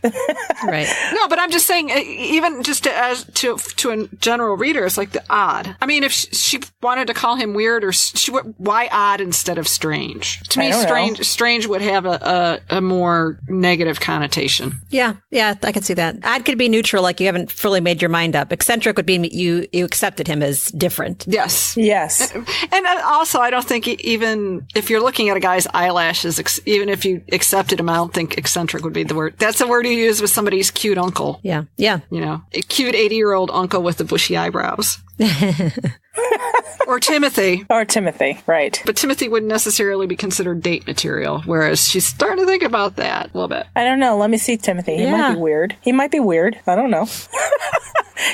Right. No, but I'm just saying, even just to a general reader, it's like the odd. I mean, if she wanted to call him weird, or why odd instead of strange? To me, strange would have a more negative connotation. Yeah, I could see that. Odd could be neutral, like you haven't fully made your mind up. Eccentric would be you accepted him as different. Yes. And also, I don't think even if you're looking at a guy's eyelashes, even if you accepted him, I don't think eccentric would be the word. That's the word you use with somebody's cute uncle. Yeah. A cute 80-year-old uncle with the bushy eyebrows. Or Timothy, right. But Timothy wouldn't necessarily be considered date material, whereas she's starting to think about that a little bit. I don't know. Let me see Timothy. He might be weird. I don't know.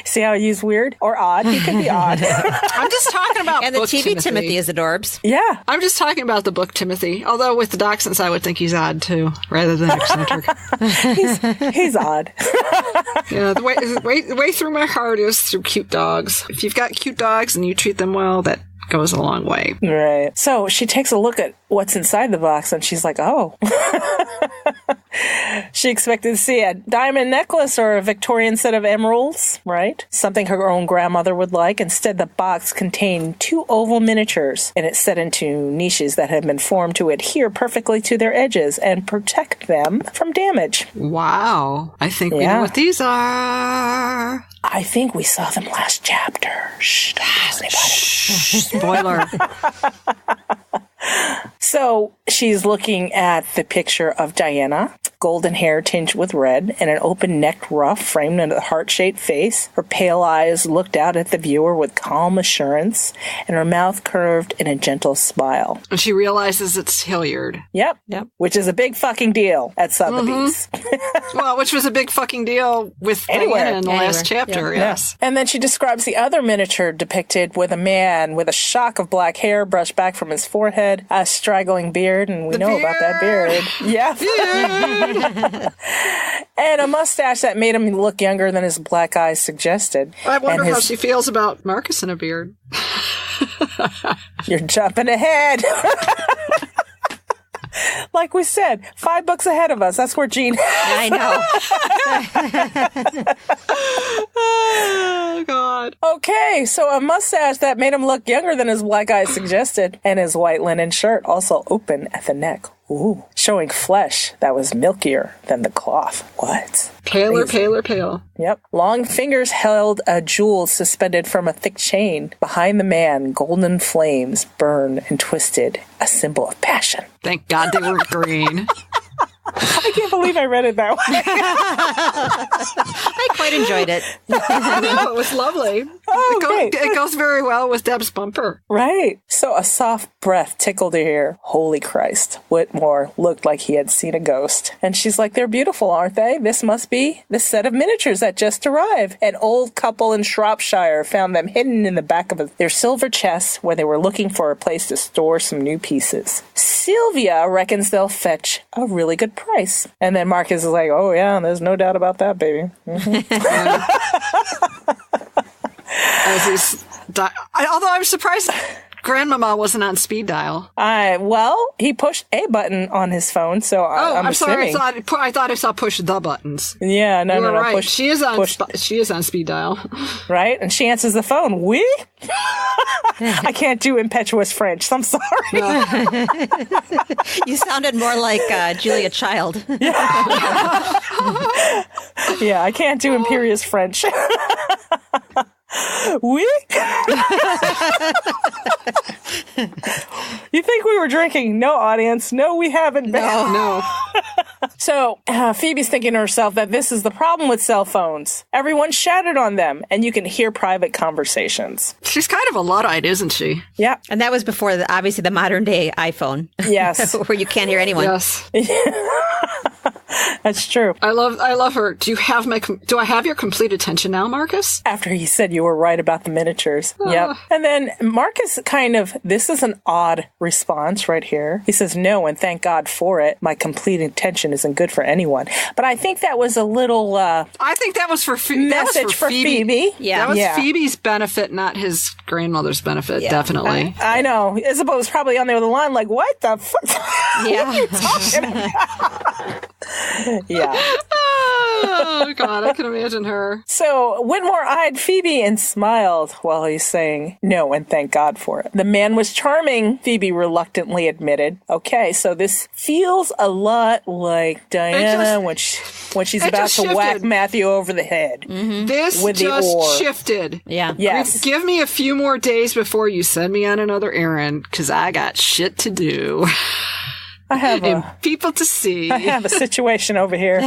See how I use weird or odd? He could be odd. I'm just talking about and the TV Timothy is adorbs. Yeah. I'm just talking about the book Timothy. Although with the dachshunds, I would think he's odd too, rather than eccentric. he's odd. Yeah, the way through my heart is through cute dogs. If you've got cute dogs and you treat them well, that goes a long way. Right. So she takes a look at what's inside the box and she's like, oh. She expected to see a diamond necklace or a Victorian set of emeralds, right? Something her own grandmother would like. Instead, the box contained 2 oval miniatures, and it's set into niches that have been formed to adhere perfectly to their edges and protect them from damage. Wow. I think we know what these are. I think we saw them last chapter. Shh, don't tell Spoiler. anybody. So she's looking at the picture of Diana, golden hair tinged with red, and an open-necked ruff framed in a heart-shaped face. Her pale eyes looked out at the viewer with calm assurance, and her mouth curved in a gentle smile. And she realizes it's Hilliard. Yep. Which is a big fucking deal at Sotheby's. Well, which was a big fucking deal with Diana in the last chapter, yes. And then she describes the other miniature depicted with a man with a shock of black hair brushed back from his forehead, a straggling beard, and we know about that beard. Yeah. And a mustache that made him look younger than his black eyes suggested. I wonder how she feels about Marcus in a beard. You're jumping ahead. Like we said, 5 books ahead of us. That's where Gene... I know. Oh, God. Okay, so a mustache that made him look younger than his black eyes suggested, and his white linen shirt also open at the neck. Ooh, showing flesh that was milkier than the cloth. What? Paler. Yep. Long fingers held a jewel suspended from a thick chain. Behind the man, golden flames burned and twisted, a symbol of passion. Thank God they weren't green. I can't believe I read it that way. I quite enjoyed it. I know, it was lovely. Oh, It goes very well with Deb's bumper. Right. So a soft breath tickled her ear. Holy Christ. Whitmore looked like he had seen a ghost. And she's like, they're beautiful, aren't they? This must be the set of miniatures that just arrived. An old couple in Shropshire found them hidden in the back of their silver chests where they were looking for a place to store some new pieces. Sylvia reckons they'll fetch a really good price. And then Marcus is like, oh yeah, there's no doubt about that, baby. Although I'm surprised Grandmama wasn't on speed dial. Well, he pushed a button on his phone, so I'm sorry. assuming. I thought I saw push the buttons. Yeah, no, You were no. right. Push, she is on speed dial. right? And she answers the phone. Oui? I can't do impetuous French. I'm sorry. You sounded more like Julia Child. Yeah, I can't do imperious French. Oui? You think we were drinking? No, audience. No, we haven't been. No. So Phoebe's thinking to herself that this is the problem with cell phones. Everyone shouted on them, and you can hear private conversations. She's kind of a Luddite, isn't she? Yeah. And that was before, obviously, the modern day iPhone. Yes. Where you can't hear anyone. Yes. That's true. I love her. Do I have your complete attention now, Marcus? After he said you were right about the miniatures. Yep. And then Marcus this is an odd response right here. He says, no, and thank God for it. My complete attention isn't good for anyone. But I think that was a little I think that was for message for Phoebe. Yeah. That was Phoebe's benefit, not his grandmother's benefit, definitely. I know. Isabel was probably on there with the line like, what the fuck? Yeah. What are you talking about? Yeah. Oh, God, I can imagine her. So Whitmore eyed Phoebe and smiled while he's saying, no, and thank God for it. The man was charming, Phoebe reluctantly admitted. Okay, so this feels a lot like Diana when she's about to whack Matthew over the head. Mm-hmm. This with just the oar. shifted. Yeah. Yes. Give me a few more days before you send me on another errand, because I got shit to do. I have and people to see. I have a situation over here.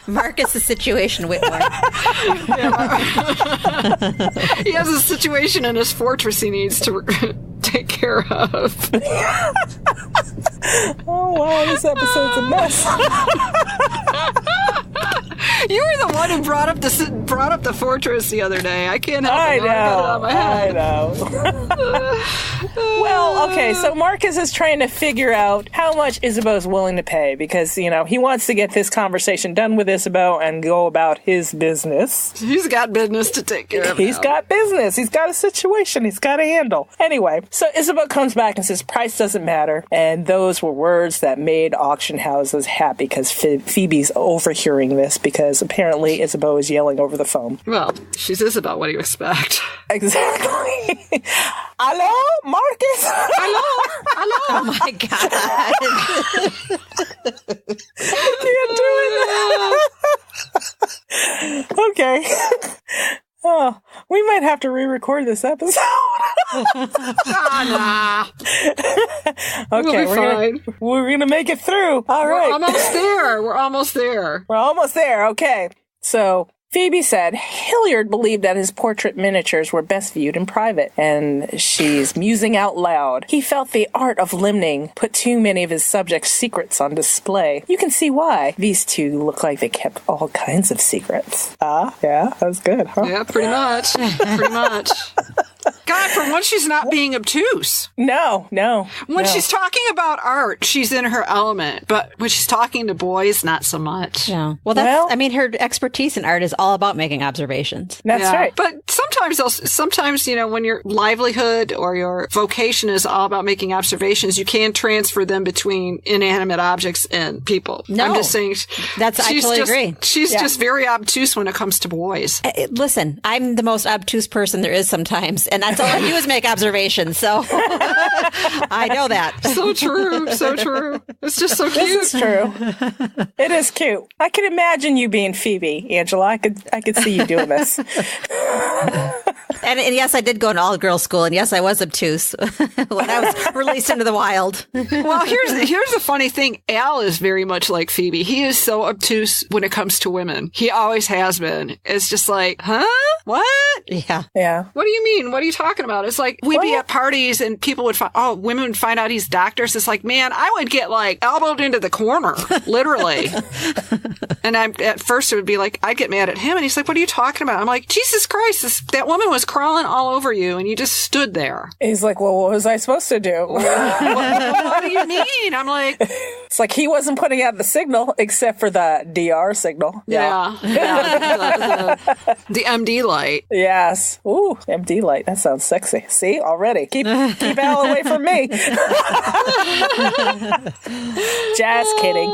Marcus, the situation, Whitmore. He has a situation in his fortress he needs to take care of. Oh, wow, this episode's a mess. You were the one who brought up the fortress the other day. I can't help it. I know. I got it on my head. I know. Well, okay, so Marcus is trying to figure out how much Isabeau's willing to pay because, he wants to get this conversation done with Isabeau and go about his business. He's got business to take care of. He's got business. He's got a situation he's got to handle. Anyway, so Isabeau comes back and says price doesn't matter. And those were words that made auction houses happy because Phoebe's overhearing this because apparently Isabeau is yelling over the phone. Well, she's Isabel. What do you expect? Exactly. Hello, Marcus? Hello? Oh, my God. I can't do it. Okay. Oh, we might have to re-record this episode. Nah. Okay, we're gonna make it through. All right. We're almost there. We're almost there. Okay. So Phoebe said Hilliard believed that his portrait miniatures were best viewed in private, and she's musing out loud. He felt the art of limning put too many of his subjects' secrets on display. You can see why. These two look like they kept all kinds of secrets. Yeah, that was good, huh? Yeah, pretty much. God, for once she's not being obtuse. No. When she's talking about art, she's in her element. But when she's talking to boys, not so much. Yeah. Well, her expertise in art is all about making observations. That's right. But sometimes, when your livelihood or your vocation is all about making observations, you can transfer them between inanimate objects and people. No. I'm just saying. I totally agree. She's just very obtuse when it comes to boys. Listen, I'm the most obtuse person there is sometimes. And that's That's all I do is make observations. So I know that. So true. So true. It's just so cute. This is true. It is cute. I can imagine you being Phoebe, Angela. I could see you doing this. And yes, I did go to all-girls school, and yes, I was obtuse when I was released into the wild. Well, here's the funny thing. Al is very much like Phoebe. He is so obtuse when it comes to women. He always has been. It's just like, huh? What? Yeah. Yeah. What do you mean? What are you talking about? It's like we'd be at parties and people would women would find out he's doctors. It's like, man, I would get like elbowed into the corner, literally. And at first it would be like, I'd get mad at him and he's like, what are you talking about? I'm like, Jesus Christ, that woman was crawling all over you and you just stood there. He's like, well, what was I supposed to do? What do you mean? I'm like, it's like he wasn't putting out the signal except for the DR signal. Yeah. The MD light. Yes. Ooh, MD light. That sounds sexy. See, already. Keep Al away from me. Just kidding.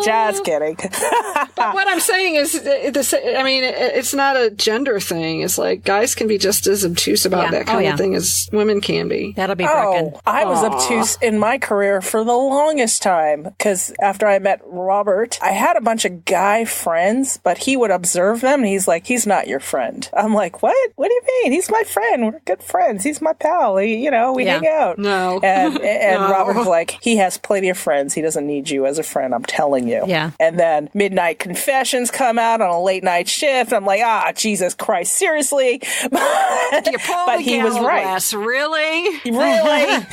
But what I'm saying is, it's not a gender thing. It's like guys can be just as obtuse about that kind of thing as women can be. That'll be broken. I was obtuse in my career for the longest time because after I met Robert, I had a bunch of guy friends, but he would observe them and he's like, he's not your friend. I'm like, what? What do you mean? He's my friend. We're good friends. He's my pal. We hang out. No. And No. Robert was like, he has plenty of friends. He doesn't need you as a friend. I'm telling you. Yeah. And then Midnight Confessions come out on a late night shift. I'm like, Jesus Christ, seriously? But he was right. Glass. Really? Really?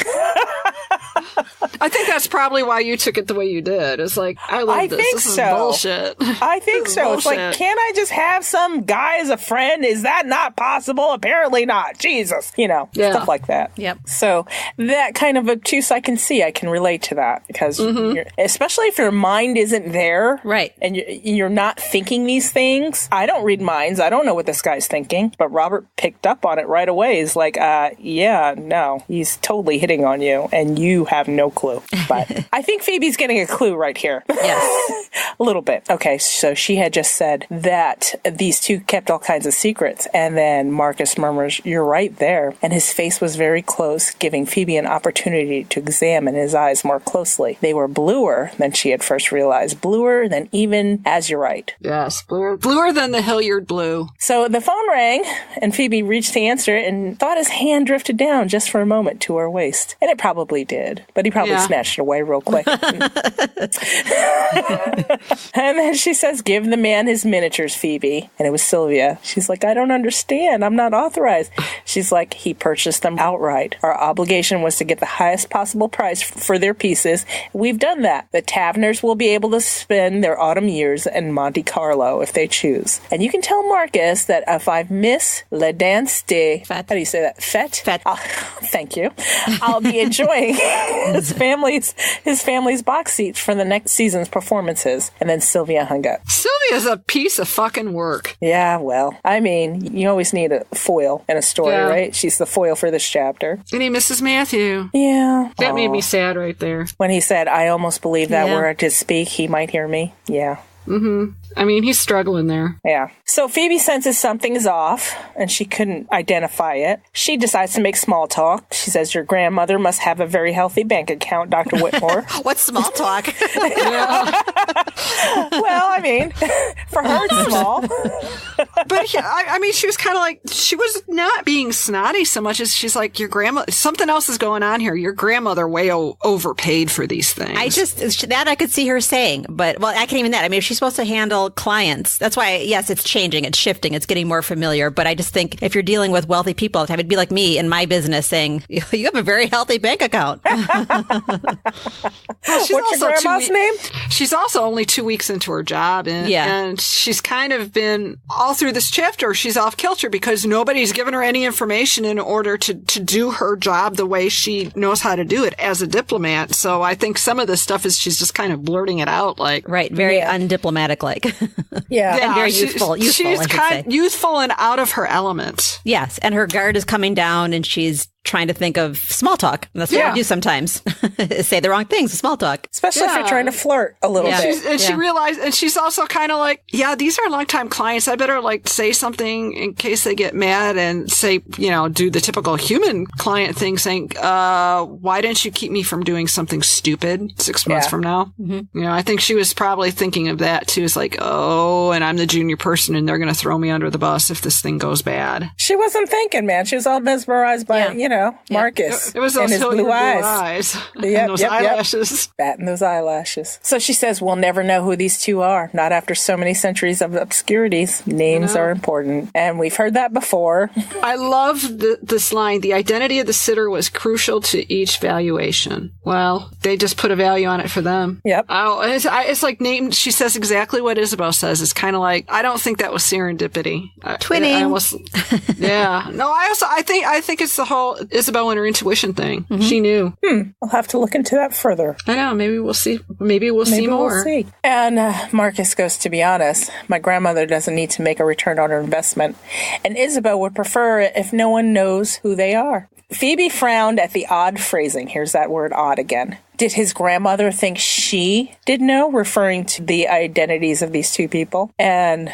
I think that's probably why you took it the way you did. It's like, I love this. This is bullshit. I think so. It's like, can't I just have some guy as a friend? Is that not possible? Apparently not. Jesus. Stuff like that. Yep. So that kind of obtuse I can see. I can relate to that because especially if your mind isn't there. Right. And you're not thinking these things. I don't read minds. I don't know what this guy's thinking. But Robert picked up on it right away. He's like, no, he's totally hitting on you and you have no clue. But I think Phoebe's getting a clue right here. Yes. A little bit. Okay, so she had just said that these two kept all kinds of secrets. And then Marcus murmurs, you're right there. And his face was very close, giving Phoebe an opportunity to examine his eyes more closely. They were bluer than she had first realized. Bluer than even azurite. Yes, bluer than the Hilliard blue. So the phone rang, and Phoebe reached to answer it and thought his hand drifted down just for a moment to her waist. And it probably did, but he probably snatched it away real quick. And then she says, give the man his miniatures, Phoebe. And it was Sylvia. She's like, I don't understand. I'm not authorized. She's like, he purchased them outright. Our obligation was to get the highest possible price for their pieces. We've done that. The Taverners will be able to spend their autumn years in Monte Carlo if they choose. And you can tell Marcus that if I miss Le Dance de... Fête. How do you say that? Fête? Fête. Thank you. I'll be enjoying his family's box seats for the next season's performances. And then Sylvia hung up. Sylvia's a piece of fucking work. Yeah, well, I mean, you always need a foil in a story, right? She's the foil for this chapter. And he misses Matthew. Yeah. That made me sad right there. When he said, I almost believe that were I to speak, he might hear me. Yeah. Mm-hmm. I mean, he's struggling there. Yeah. So Phoebe senses something is off, and she couldn't identify it. She decides to make small talk. She says, your grandmother must have a very healthy bank account, Dr. Whitmore. What's small talk? Well, I mean, for her, it's small. But I mean, she was kind of like, she was not being snotty so much as she's like, your grandma, something else is going on here. Your grandmother way overpaid for these things. I could see her saying, but, well, I can't even that. I mean, if she's supposed to handle clients, that's why, yes, it's changing, it's shifting, it's getting more familiar. But I just think if you're dealing with wealthy people all the time, it'd be like me in my business saying, you have a very healthy bank account. What's your grandma's name? She's also only 2 weeks into her job. And she's kind of been, all through this chapter, she's off kilter because nobody's given her any information in order to do her job the way she knows how to do it as a diplomat. So I think some of this stuff is she's just kind of blurting it out like. Right. Very undiplomatic like. And very youthful. She's youthful and out of her element. Yes. And her guard is coming down and she's trying to think of small talk. And that's what I do sometimes. Say the wrong things, small talk. Especially if you're trying to flirt a little bit. She realized, and she's also kind of like, yeah, these are longtime clients. I better like say something in case they get mad and say, you know, do the typical human client thing saying, why didn't you keep me from doing something stupid 6 months from now? Mm-hmm. You know, I think she was probably thinking of that too. It's like, oh, and I'm the junior person and they're going to throw me under the bus if this thing goes bad. She wasn't thinking, man. She was all mesmerized by, you know, Marcus. It was those and his blue eyes. And those eyelashes. That and those eyelashes. So she says, we'll never know who these two are. Not after so many centuries of obscurities. Names are important. And we've heard that before. I love this line. The identity of the sitter was crucial to each valuation. Well, they just put a value on it for them. Yep. Oh, it's like named. She says exactly what Isabel says. It's kind of like, I don't think that was serendipity. Twinning. Yeah. No, I think it's the whole Isabel and her intuition thing. Mm-hmm. She knew. I'll have to look into that further. I know. Maybe we'll see. Maybe we'll see more. We'll see. And Marcus goes, to be honest, my grandmother doesn't need to make a return on her investment. And Isabel would prefer it if no one knows who they are. Phoebe frowned at the odd phrasing. Here's that word odd again. Did his grandmother think she did know, referring to the identities of these two people? And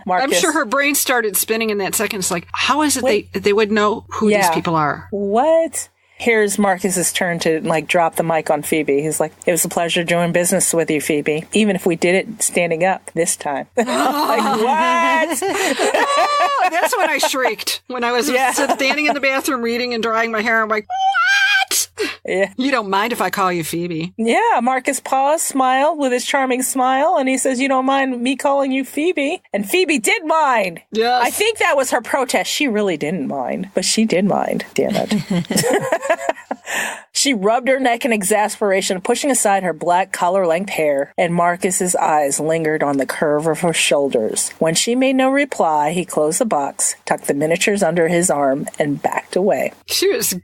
Marcus... I'm sure her brain started spinning in that second. It's like, how is it they would know who these people are? What? Here's Marcus's turn to like drop the mic on Phoebe. He's like, it was a pleasure doing business with you, Phoebe. Even if we did it standing up this time. Like, what? That's when I shrieked. When I was standing in the bathroom reading and drying my hair. I'm like, what? Yeah. You don't mind if I call you Phoebe? Yeah. Marcus paused, smiled with his charming smile, and he says, you don't mind me calling you Phoebe? And Phoebe did mind. Yes. I think that was her protest. She really didn't mind, but she did mind. Damn it. She rubbed her neck in exasperation, pushing aside her black collar-length hair, and Marcus's eyes lingered on the curve of her shoulders. When she made no reply, he closed the box, tucked the miniatures under his arm, and backed away. He was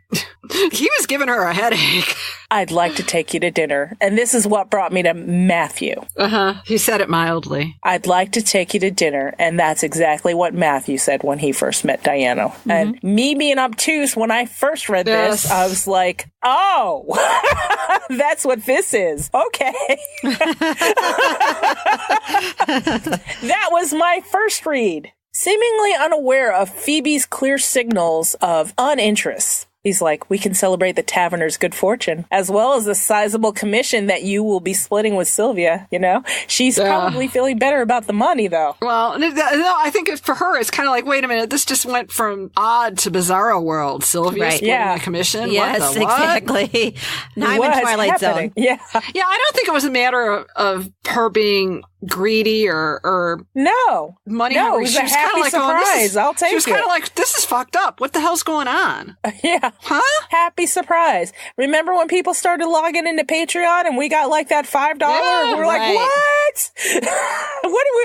giving her a headache. I'd like to take you to dinner. And this is what brought me to Matthew. He said it mildly. I'd like to take you to dinner. And that's exactly what Matthew said when he first met Diana. Mm-hmm. And me being obtuse, when I first read this, I was like, oh, that's what this is. Okay. That was my first read. Seemingly unaware of Phoebe's clear signals of uninterest. He's like, we can celebrate the taverner's good fortune, as well as the sizable commission that you will be splitting with Sylvia, you know? She's probably feeling better about the money, though. Well, no, I think for her, it's kind of like, wait a minute, this just went from odd to bizarro world. Sylvia splitting the commission? Yes, exactly. Now I'm in Twilight Zone. Yeah. Yeah, I don't think it was a matter of her being greedy or money hungry. It was a happy surprise. I'll take it. She was kind of like, this is fucked up. What the hell's going on? Yeah. Huh? Happy surprise. Remember when people started logging into Patreon and we got like that $5? Yeah, we're like, what?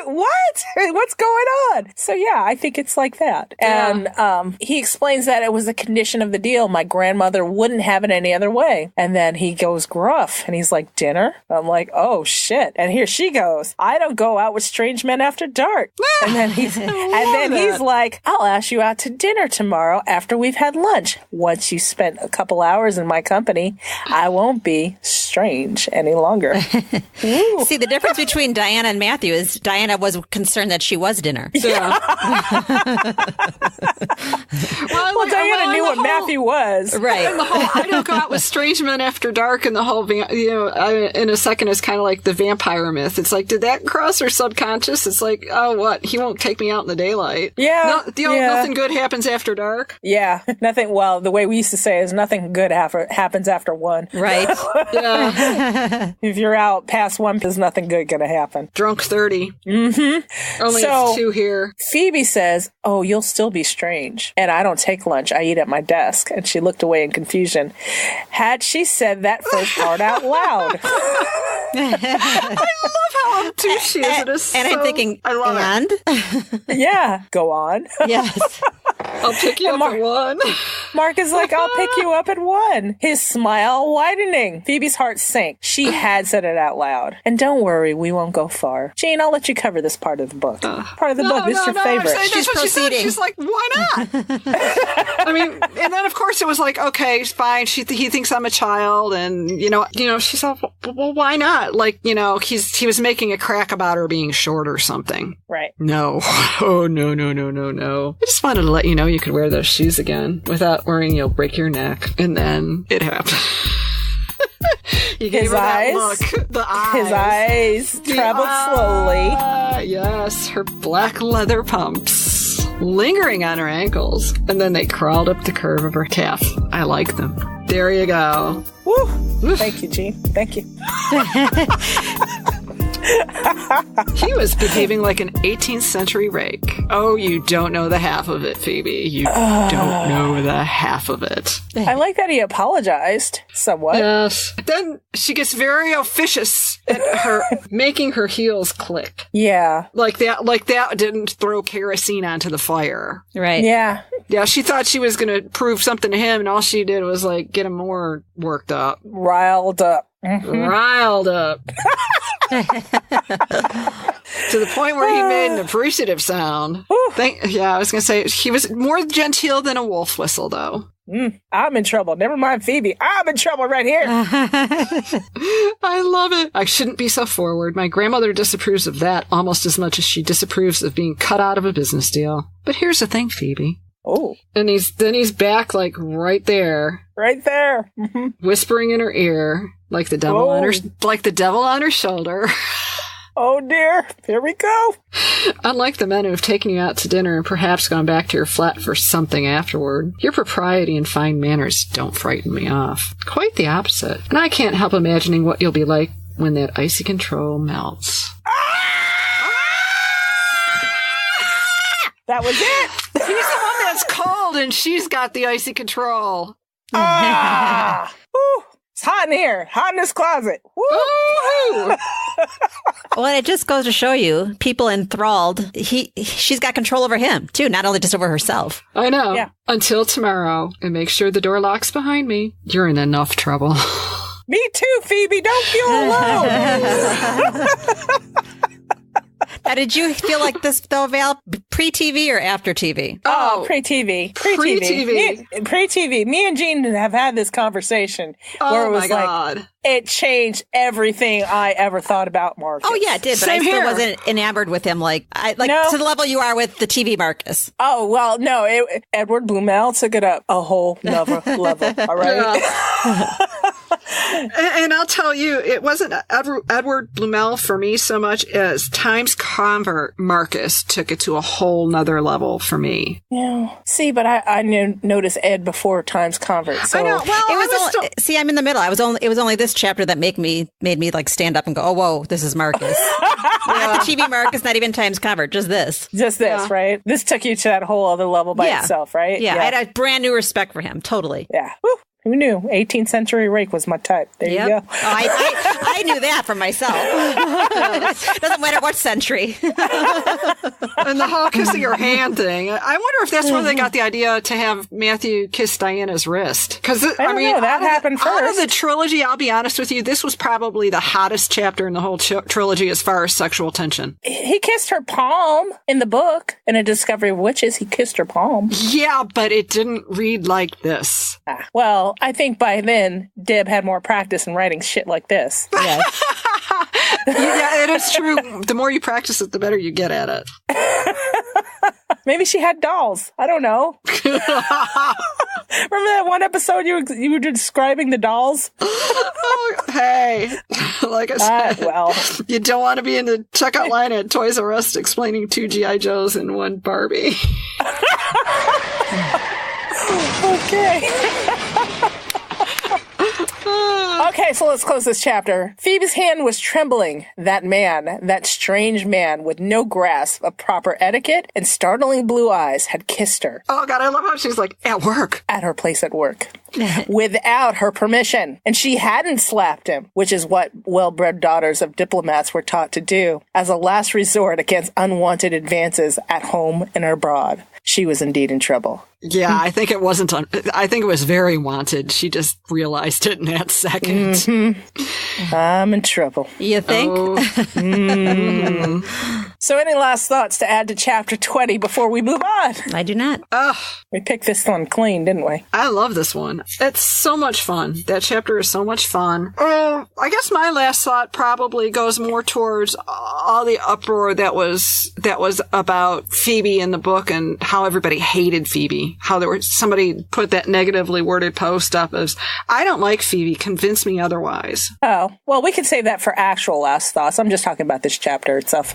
What? What's going on? So yeah, I think it's like that. Yeah. And he explains that it was a condition of the deal. My grandmother wouldn't have it any other way. And then he goes gruff and he's like, dinner? I'm like, oh shit. And here she goes, I don't go out with strange men after dark. And then he's like, I'll ask you out to dinner tomorrow after we've had lunch. Once you spent a couple hours in my company, I won't be strange any longer. See, the difference between Diana and Matthew is Diana was concerned that she was dinner. Yeah. well, Diana knew what Matthew was. Right. And the whole, I don't go out with strange men after dark, and the whole, in a second, is kind of like the vampire myth. It's like, did that cross her subconscious? It's like, oh, what? He won't take me out in the daylight. Yeah. Nothing good happens after dark. Yeah. Nothing, well, the way we used to say is nothing good happens after 1. Right. Yeah. If you're out past 1, there's nothing good going to happen. Drunk 30. Mm-hmm. Only it's 2 here. Phoebe says, oh, you'll still be strange. And I don't take lunch. I eat at my desk. And she looked away in confusion. Had she said that first part out loud? I love how obtuse she is. And I'm thinking, I love it. Yeah, go on. Yes. I'll pick you up at 1. Mark is like, I'll pick you up at 1. His smile widening. Phoebe's heart sank. She had said it out loud. And don't worry, we won't go far. Jane, I'll let you cover this part of the book. Part of the book. This is your favorite. She's proceeding. She's like, why not? I mean, and then of course it was like, okay, fine. He thinks I'm a child, and she said, well, why not? Like, he was making a crack about her being short or something. Right. No. Oh, no. I just wanted to let you know you could wear those shoes again. Without worrying you'll break your neck. And then it happened. You gave her that look. The eyes. His eyes traveled slowly. Yes, her black leather pumps lingering on her ankles. And then they crawled up the curve of her calf. I like them. There you go. Woo. Thank you, Gene. Thank you. He was behaving like an 18th century rake. Oh, you don't know the half of it, Phoebe. You don't know the half of it. I like that he apologized somewhat. Yes. Then she gets very officious at her making her heels click. Yeah. Like that didn't throw kerosene onto the fire. Right. Yeah. Yeah, she thought she was going to prove something to him, and all she did was like get him more worked up. Riled up. Mm-hmm. Riled up. To the point where he made an appreciative sound. I was going to say, he was more genteel than a wolf whistle, though. I'm in trouble. Never mind Phoebe. I'm in trouble right here. I love it. I shouldn't be so forward. My grandmother disapproves of that almost as much as she disapproves of being cut out of a business deal. But here's the thing, Phoebe. Oh. And he's back, like, right there. Right there. Mm-hmm. Whispering in her ear, like the devil on her shoulder. Oh dear, here we go. Unlike the men who have taken you out to dinner and perhaps gone back to your flat for something afterward, your propriety and fine manners don't frighten me off. Quite the opposite. And I can't help imagining what you'll be like when that icy control melts. That was it. He's the one that's cold and she's got the icy control. Woo. It's hot in here. Hot in this closet. Woo! Well, it just goes to show you, people enthralled. She's got control over him, too, not only just over herself. I know. Yeah. Until tomorrow, and make sure the door locks behind me. You're in enough trouble. Me too, Phoebe. Don't feel alone. Now, did you feel like this, though, Val, pre-TV or after TV? Oh, pre-TV. Pre-TV. Me and Jean have had this conversation where it was God. It changed everything I ever thought about Marcus. Oh, yeah, it did, but Same I still here. wasn't enamored with him to the level you are with the TV Marcus. Oh, well, no, Edward Blumel took it up a whole nother level, all right? Yeah. And I'll tell you, it wasn't Edward Blumel for me so much as Times Convert Marcus took it to a whole nother level for me. Yeah. See, but I noticed Ed before Times Convert. So. I know. Well, See, I'm in the middle. It was only this chapter that made me like stand up and go, oh, whoa, this is Marcus. Not the TV Marcus, not even Times Convert, just this. Right? This took you to that whole other level by itself, right? Yeah, I had a brand new respect for him, totally. Yeah. Woo. Who knew? 18th century Rake was my type. There you go. Oh, I knew that for myself. Doesn't matter what century. And the whole kissing her hand thing. I wonder if that's where they got the idea to have Matthew kiss Diana's wrist. Because I mean, that happened first. Out of the trilogy, I'll be honest with you, this was probably the hottest chapter in the whole trilogy as far as sexual tension. He kissed her palm in the book. In A Discovery of Witches, he kissed her palm. Yeah, but it didn't read like this. Well, I think by then, Deb had more practice in writing shit like this. Yes. Yeah, it is true. The more you practice it, the better you get at it. Maybe she had dolls. I don't know. Remember that one episode you were describing the dolls? Hey, like I said, well, you don't want to be in the checkout line at Toys R Us explaining 2 G.I. Joes and 1 Barbie. Okay. Okay, so let's close this chapter. Phoebe's hand was trembling. That strange man with no grasp of proper etiquette and startling blue eyes had kissed her. Oh, God, I love how she's like, at work. At her place at work. Without her permission. And she hadn't slapped him, which is what well-bred daughters of diplomats were taught to do, as a last resort against unwanted advances at home and abroad. she was indeed in trouble. Yeah, I think it wasn't. I think it was very wanted. She just realized it in that second. Mm-hmm. I'm in trouble. You think? So any last thoughts to add to chapter 20 before we move on? I do not. We picked this one clean, didn't we? I love this one. It's so much fun. That chapter is so much fun. I guess my last thought probably goes more towards all the uproar that was about Phoebe in the book and how everybody hated Phoebe. How somebody put that negatively worded post up as, I don't like Phoebe, convince me otherwise. Oh, well, we can save that for actual last thoughts. I'm just talking about this chapter itself.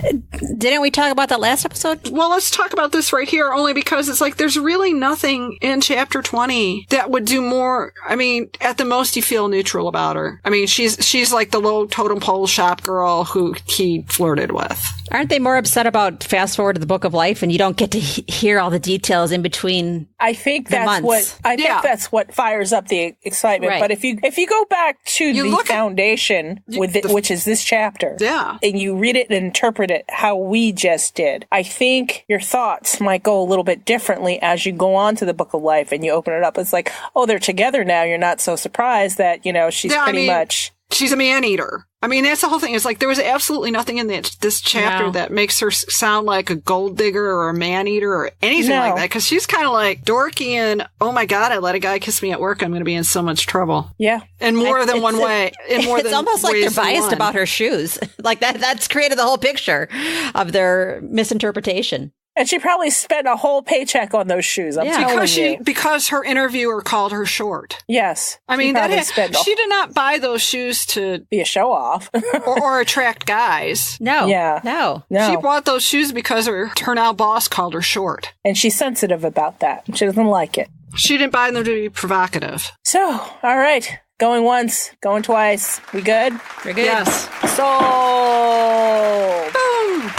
Didn't we talk about that last episode? Well, let's talk about this right here, only because it's like there's really nothing in chapter 20 that would do more. I mean, at the most, you feel neutral about her. I mean, she's like the low totem pole shop girl who he flirted with. Aren't they more upset about fast forward to the Book of Life and you don't get to hear all the details in between? I think that's that's what fires up the excitement. Right. But if you go back to the foundation which is this chapter, and you read it and interpret it how we just did, I think your thoughts might go a little bit differently as you go on to the Book of Life and you open it up. It's like, oh, they're together now. You're not so surprised that she's pretty much. She's a man-eater. I mean, that's the whole thing. It's like there was absolutely nothing in this chapter that makes her sound like a gold digger or a man-eater or anything like that. Because she's kind of like dorky and, oh my God, I let a guy kiss me at work. I'm going to be in so much trouble. Yeah. In more than one way. It's almost like they're biased about her shoes. Like that's created the whole picture of their misinterpretation. And she probably spent a whole paycheck on those shoes. I'm telling you. Because her interviewer called her short. Yes. I mean, she did not buy those shoes to be a show off or attract guys. No. Yeah. No. She bought those shoes because her now boss called her short. And she's sensitive about that. She doesn't like it. She didn't buy them to be provocative. So, all right. Going once, going twice. We good? We're good. Yes. Sold. Boom.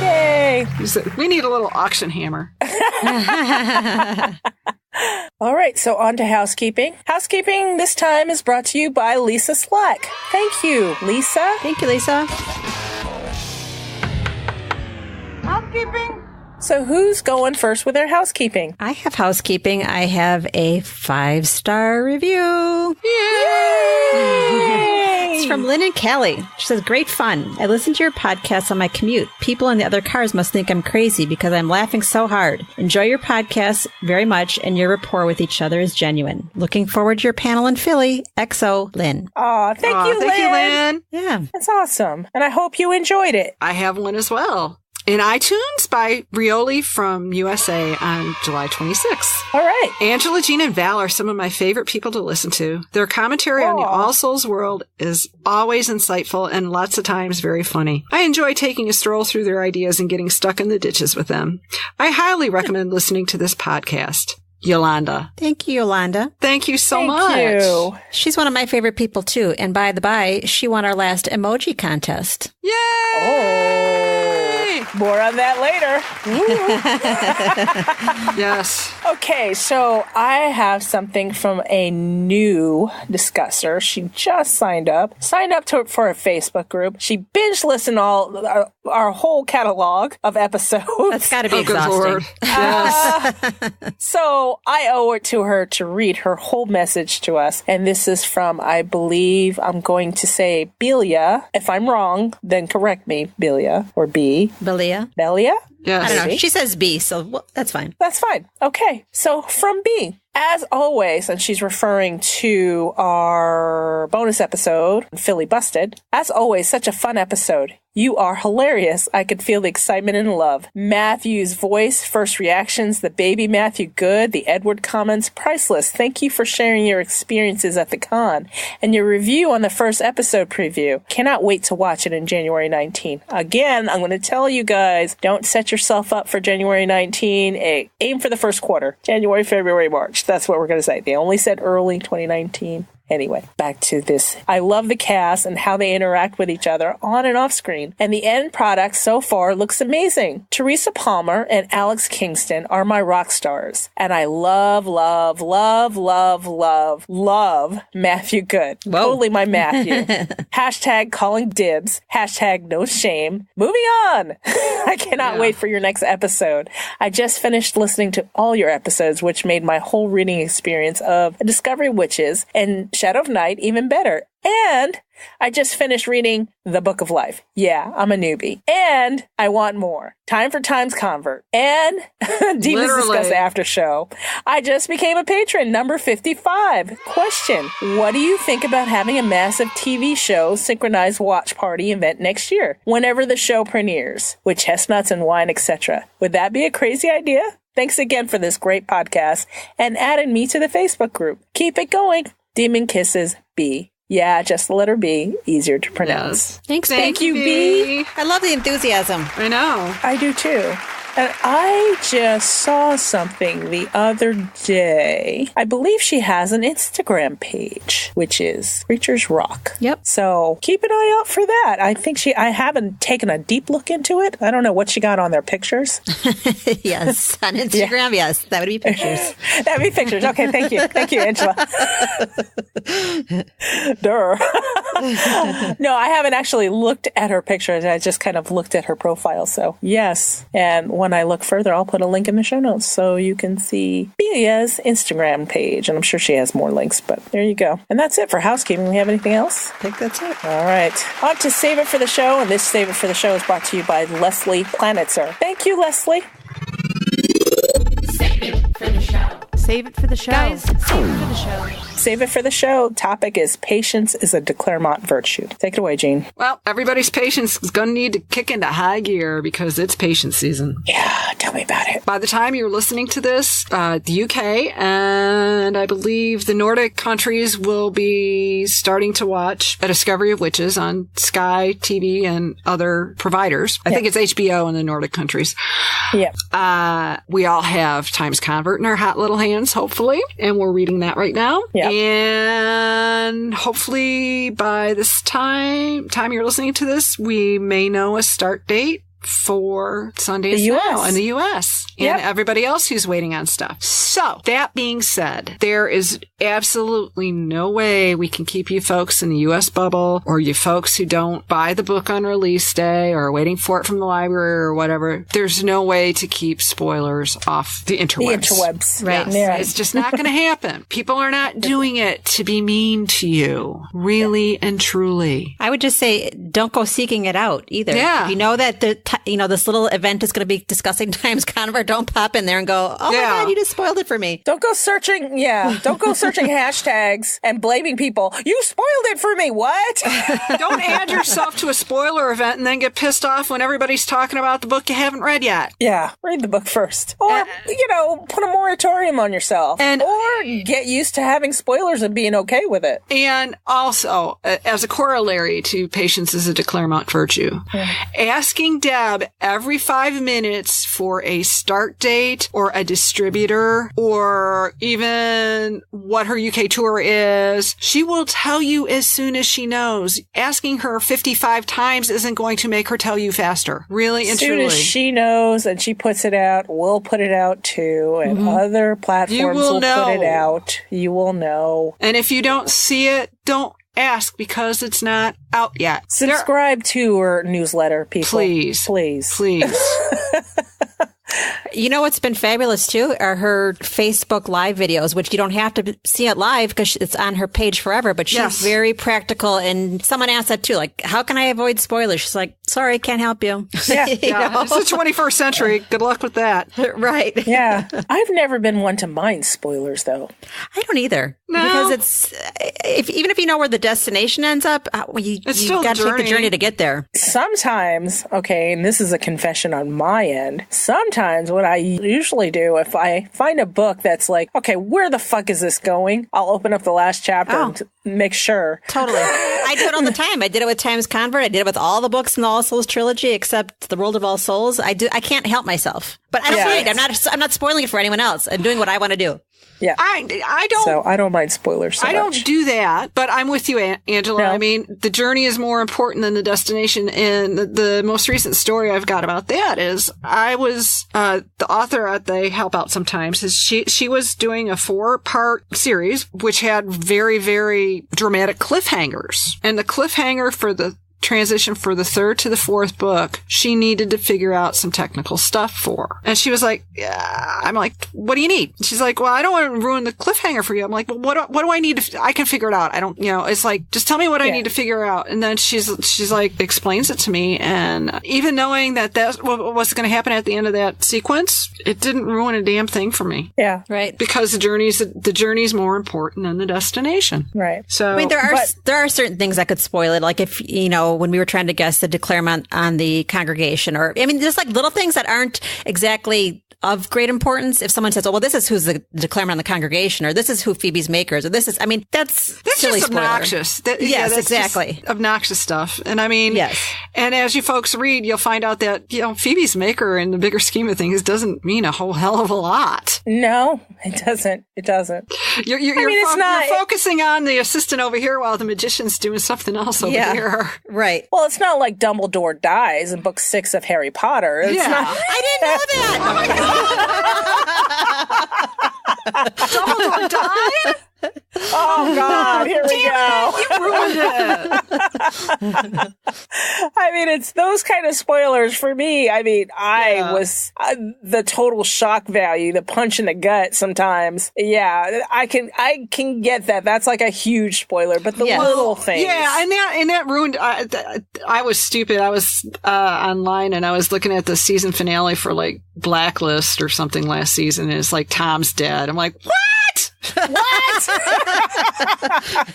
Yay. We need a little auction hammer. All right, so on to housekeeping. Housekeeping this time is brought to you by Lisa Slack. Thank you, Lisa. Thank you, Lisa. Housekeeping. So who's going first with their housekeeping? I have housekeeping. I have a 5-star review. Yay! It's from Lynn and Callie. She says, great fun. I listen to your podcast on my commute. People in the other cars must think I'm crazy because I'm laughing so hard. Enjoy your podcast very much and your rapport with each other is genuine. Looking forward to your panel in Philly. XO, Lynn. Aw, thank you, Lynn. Yeah. That's awesome. And I hope you enjoyed it. I have one as well. In iTunes by Rioli from USA on July 26th. All right. Angela, Jean, and Val are some of my favorite people to listen to. Their commentary on the All Souls world is always insightful and lots of times very funny. I enjoy taking a stroll through their ideas and getting stuck in the ditches with them. I highly recommend listening to this podcast. Yolanda. Thank you, Yolanda. Thank you so much. Thank you. She's one of my favorite people, too. And by the by, she won our last emoji contest. Yay! Oh. More on that later. Yes. Okay, so I have something from a new discusser. She just signed up for a Facebook group. She binge listened all our whole catalog of episodes. That's got to be exhausting. Good Lord. Yes. So I owe it to her to read her whole message to us. And this is from, I believe, I'm going to say Belia. If I'm wrong, then correct me, Belia, or B. Belia? Yes. I don't know. She says B, so that's fine. That's fine. Okay. So from B. As always, and she's referring to our bonus episode, Philly Busted. As always, such a fun episode. You are hilarious. I could feel the excitement and love. Matthew's voice, first reactions, the baby Matthew good, the Edward comments, priceless. Thank you for sharing your experiences at the con and your review on the first episode preview. Cannot wait to watch it in January 19. Again, I'm going to tell you guys, don't set yourself up for January 19. Aim for the first quarter. January, February, March. That's what we're going to say. They only said early 2019. Anyway, back to this. I love the cast and how they interact with each other on and off screen. And the end product so far looks amazing. Teresa Palmer and Alex Kingston are my rock stars. And I love Matthew Good. Whoa. Totally my Matthew. Hashtag calling dibs. Hashtag no shame. Moving on. I cannot wait for your next episode. I just finished listening to all your episodes, which made my whole reading experience of Discovery Witches and Shadow of Night even better. And I just finished reading The Book of Life. Yeah, I'm a newbie. And I want more. Time for Times Convert. And Demons Discuss After Show. I just became a patron, number 55. Question: what do you think about having a massive TV show synchronized watch party event next year, whenever the show premieres, with chestnuts and wine, etc.? Would that be a crazy idea? Thanks again for this great podcast and adding me to the Facebook group. Keep it going. Demon Kisses, B. Yeah, just the letter B. Easier to pronounce. Yes. Thanks, Thank you, B. I love the enthusiasm. I know. I do too. And I just saw something the other day. I believe she has an Instagram page, which is Creatures Rock. Yep. So keep an eye out for that. I think I haven't taken a deep look into it. I don't know what she got on their pictures. Yes. On Instagram, yes. That would be pictures. That'd be pictures. Okay, thank you. Thank you, Angela. Durr. No, I haven't actually looked at her pictures. I just kind of looked at her profile. So yes. And when I look further, I'll put a link in the show notes so you can see Belia's Instagram page. And I'm sure she has more links, but there you go. And that's it for housekeeping. We have anything else? I think that's it. All right. On to Save It for the Show. And this Save It for the Show is brought to you by Leslie Planitzer. Thank you, Leslie. Save it for the show. Save it for the show. Guys, save it for the show. Save It for the Show. Topic is patience is a de Clermont virtue. Take it away, Jean. Well, everybody's patience is going to need to kick into high gear because it's patience season. Yeah, tell me about it. By the time you're listening to this, the UK and I believe the Nordic countries will be starting to watch A Discovery of Witches on Sky TV and other providers. I think it's HBO in the Nordic countries. Yeah. We all have Times Convert in our hot little hands, hopefully, and we're reading that right now. Yeah. And hopefully by this time you're listening to this, we may know a start date for Sundance Now in the U.S. and everybody else who's waiting on stuff. So, that being said, there is absolutely no way we can keep you folks in the U.S. bubble or you folks who don't buy the book on release day or are waiting for it from the library or whatever. There's no way to keep spoilers off the interwebs. The interwebs. Right. Yes. Yeah. It's just not going to happen. People are not doing it to be mean to you, really and truly. I would just say, don't go seeking it out either. Yeah. If you know that this little event is going to be discussing Times Convert, don't pop in there and go, oh my God, you just spoiled it for me. Don't go searching. Yeah. Don't go searching hashtags and blaming people. You spoiled it for me. What? Don't add yourself to a spoiler event and then get pissed off when everybody's talking about the book you haven't read yet. Yeah. Read the book first. Or, put a moratorium on yourself. Or get used to having spoilers and being okay with it. And also, as a corollary to patience is a de Clermont virtue, asking Deb every 5 minutes for a start date or a distributor or even what her UK tour is, she will tell you as soon as she knows. Asking her 55 times isn't going to make her tell you faster. Really and truly. As soon as she knows and she puts it out, we'll put it out too. And other platforms will put it out. You will know. And if you don't see it, don't ask because it's not out yet. Subscribe to her newsletter, people. Please. You know what's been fabulous too are her Facebook Live videos, which you don't have to see it live because it's on her page forever. But she's very practical. And someone asked that too, like, how can I avoid spoilers? She's like, sorry, can't help you. Yeah, It's the 21st century. Good luck with that. Right. Yeah. I've never been one to mind spoilers, though. I don't either. No. Because it's, even if you know where the destination ends up, you've got to take the journey to get there. Sometimes, okay, and this is a confession on my end, sometimes what I usually do, if I find a book that's like, okay, where the fuck is this going? I'll open up the last chapter and make sure. Totally. I do it all the time. I did it with Times Convert. I did it with all the books in the All Souls trilogy except The World of All Souls. I can't help myself. But I don't mind. I'm not spoiling it for anyone else. I'm doing what I want to do. Yeah. I don't. So I don't mind spoilers so I don't do that, but I'm with you, Angela. No. I mean, the journey is more important than the destination. And the most recent story I've got about that is I was, the author they help out sometimes is she was doing a 4-part series, which had very, very dramatic cliffhangers. And the cliffhanger for the transition for the 3rd to the 4th book, she needed to figure out some technical stuff for. And she was like, yeah. I'm like, what do you need? She's like, well, I don't want to ruin the cliffhanger for you. I'm like, well, what do I need to, I can figure it out. I don't, it's like, just tell me what I need to figure out. And then she's like, explains it to me. And even knowing that that's what's going to happen at the end of that sequence, it didn't ruin a damn thing for me. Yeah. Right. Because the journey's more important than the destination. Right. So, I mean, there are certain things that could spoil it. Like if, when we were trying to guess the declarement on the congregation, or, I mean, just like little things that aren't exactly of great importance. If someone says, oh, well, this is who's the declarement on the congregation, or this is who Phoebe's makers, or this is, I mean, that's silly just spoiler. obnoxious. Yes, that's exactly. just obnoxious stuff. And I mean, yes. And as you folks read, you'll find out that, Phoebe's maker in the bigger scheme of things doesn't mean a whole hell of a lot. No, it doesn't. It doesn't. You're focusing on the assistant over here while the magician's doing something else over here. Right. Well, it's not like Dumbledore dies in book 6 of Harry Potter. It's not. I didn't know that. Oh my God. Dumbledore died? Oh, God. Here we go. You ruined it. I mean, it's those kind of spoilers for me. I mean, I was the total shock value, the punch in the gut sometimes. Yeah, I can get that. That's like a huge spoiler, but the little things. Yeah, and that ruined. I was stupid. I was online and I was looking at the season finale for like Blacklist or something last season, and it's like Tom's dead. I'm like, what? What?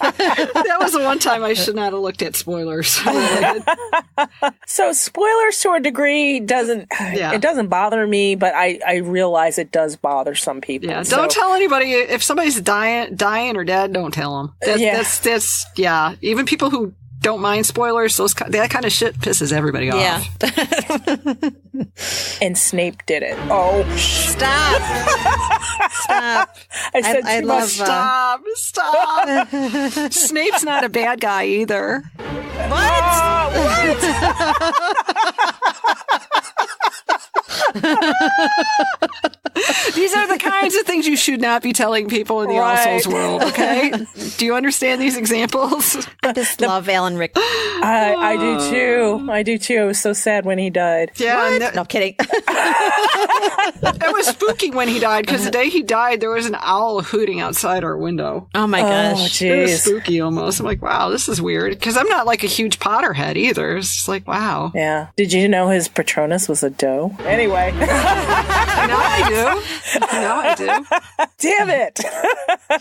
That was the one time I should not have looked at spoilers. So spoilers to a degree doesn't bother me, but I realize it does bother some people. Yeah, don't tell anybody if somebody's dying or dead. Don't tell them. That's even people who don't mind spoilers. That kind of shit pisses everybody off. Yeah. And Snape did it. Oh, stop! Stop! I said I too love. much. Stop! Snape's not a bad guy either. What? These are the kinds of things you should not be telling people in the All Souls world, okay? Do you understand these examples? I just love Alan Rick. I do too. I do too. I was so sad when he died. Yeah. No, kidding. It was spooky when he died, because the day he died, there was an owl hooting outside our window. Oh my gosh. Oh, It was jeez. spooky almost. I'm like, wow, this is weird. Because I'm not like a huge Potterhead either. It's just like, wow. Yeah. Did you know his Patronus was a doe? Anyway. Now I do. Damn it.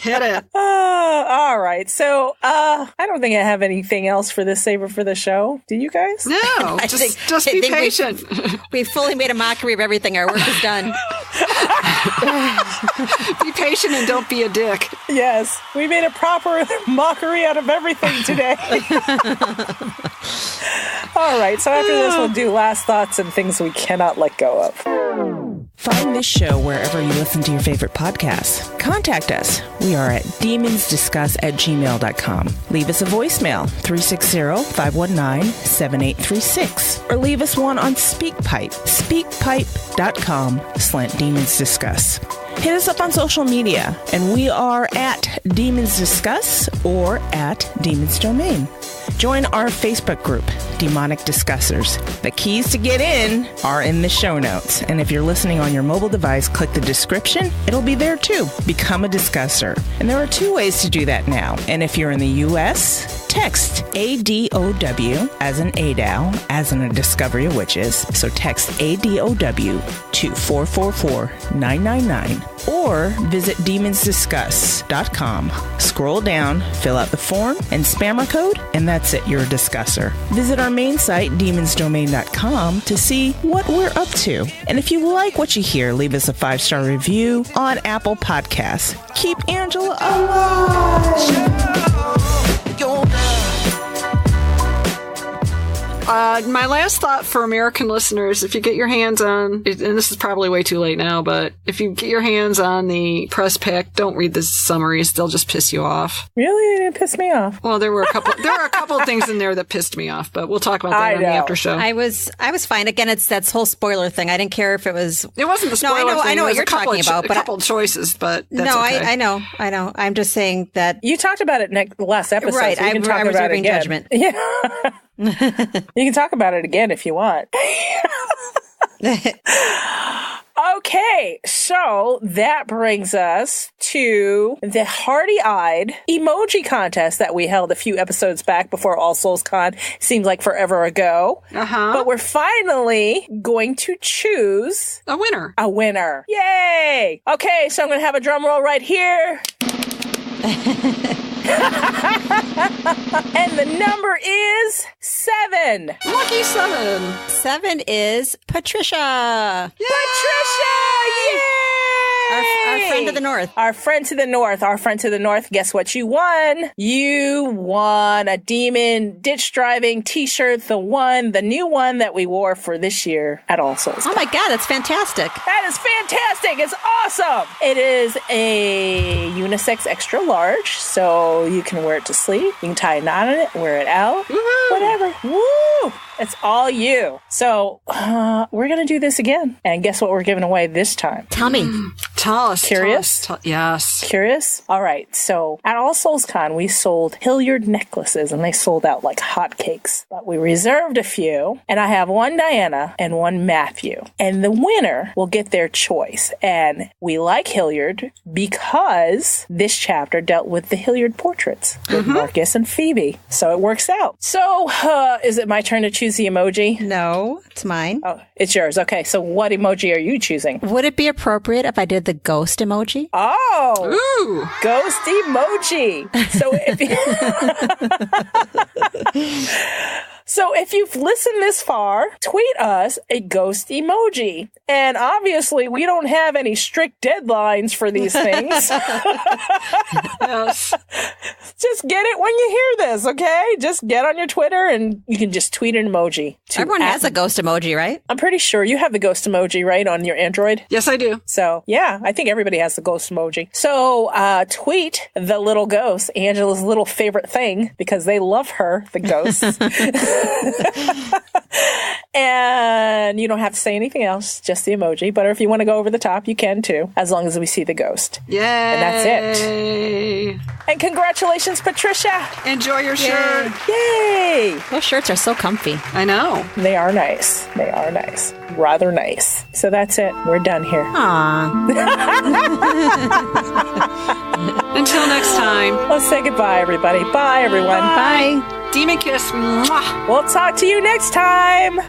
Hit it. All right. So, I don't think I have anything else for this Saber for the show. Do you guys? No, just be patient. We fully made a mockery of everything. Our work is done. Be patient and don't be a dick. Yes. We made a proper mockery out of everything today. All right. So after this, we'll do last thoughts and things we cannot let go of. Find this show wherever you listen to your favorite podcasts. Contact us. We are at demonsdiscuss@gmail.com. Leave us a voicemail, 360-519-7836. Or leave us one on SpeakPipe, speakpipe.com/demonsdiscuss. Hit us up on social media, and we are at Demons Discuss or at Demons Domain. Join our Facebook group, Demonic Discussers. The keys to get in are in the show notes. And if you're listening on your mobile device, click the description. It'll be there too. Become a discusser. And there are 2 ways to do that now. And if you're in the U.S., text ADOW as in ADOW, as in a discovery of witches. So text ADOW to 444-999 or visit demonsdiscuss.com. Scroll down, fill out the form, and spam our code, and that's it. You're a discusser. Visit our main site, demonsdomain.com, to see what we're up to. And if you like what you hear, leave us a 5-star review on Apple Podcasts. Keep Angela alive! My last thought for American listeners, if you get your hands on, and this is probably way too late now, but if you get your hands on the press pack, don't read the summaries. They'll just piss you off. Really? They didn't piss me off. Well, there were a couple things in there that pissed me off, but we'll talk about that on the after show. I was fine. Again, it's that whole spoiler thing. I didn't care if it was. It wasn't the spoiler thing. I know what you're talking about. A couple of choices, but that's okay. I know. I'm just saying that You talked about it last episode. right. So you can talk I'm about it reserving again. judgment. Yeah. You can talk about it again if you want. Okay, so that brings us to the Hearty-Eyed emoji contest that we held a few episodes back before All Souls Con. Seems like forever ago. But we're finally going to choose A winner. a winner. Yay! Okay, so I'm going to have a drum roll right here. And the number is 7. Lucky 7. 7 is Patricia. Patricia! Yay! Our friend of the North. Our friend to the north. Our friend to the north. Guess what you won? You won a Demon Ditch Driving t-shirt. The new one that we wore for this year at All Souls. Oh my God, that's fantastic. That is fantastic. It's awesome. It is a unisex extra large, so you can wear it to sleep. You can tie a knot on it, wear it out, whatever. Woo! It's all you. So we're going to do this again. And guess what we're giving away this time? Tell me. Tell us. Curious? Yes. Curious? All right. So at All Souls Con, we sold Hilliard necklaces, and they sold out like hotcakes. But we reserved a few, and I have one Diana and one Matthew. And the winner will get their choice. And we like Hilliard because this chapter dealt with the Hilliard portraits with Marcus and Phoebe. So it works out. So is it my turn to choose the emoji? No, it's mine. Oh, it's yours. Okay. So what emoji are you choosing? Would it be appropriate if I did the ghost emoji? Oh, Ooh. ghost emoji. So So if you've listened this far, tweet us a ghost emoji. And obviously, we don't have any strict deadlines for these things. Yes. Just get it when you hear this, okay? Just get on your Twitter and you can just tweet an emoji. Everyone has a ghost emoji, right? I'm pretty sure you have the ghost emoji, right, on your Android? Yes, I do. So, yeah, I think everybody has the ghost emoji. So, tweet the little ghost, Angela's little favorite thing, because they love her, the ghosts. And you don't have to say anything else, just the emoji. But if you want to go over the top, you can too, as long as we see the ghost. Yay. And that's it. And congratulations, Patricia. Enjoy your shirt. Yay. Those shirts are so comfy. I know. They are nice. They are nice. Rather nice. So that's it. We're done here. Aww. Until next time. Let's say goodbye, everybody. Bye, everyone. Bye. Demon kiss. Mwah. We'll talk to you next time.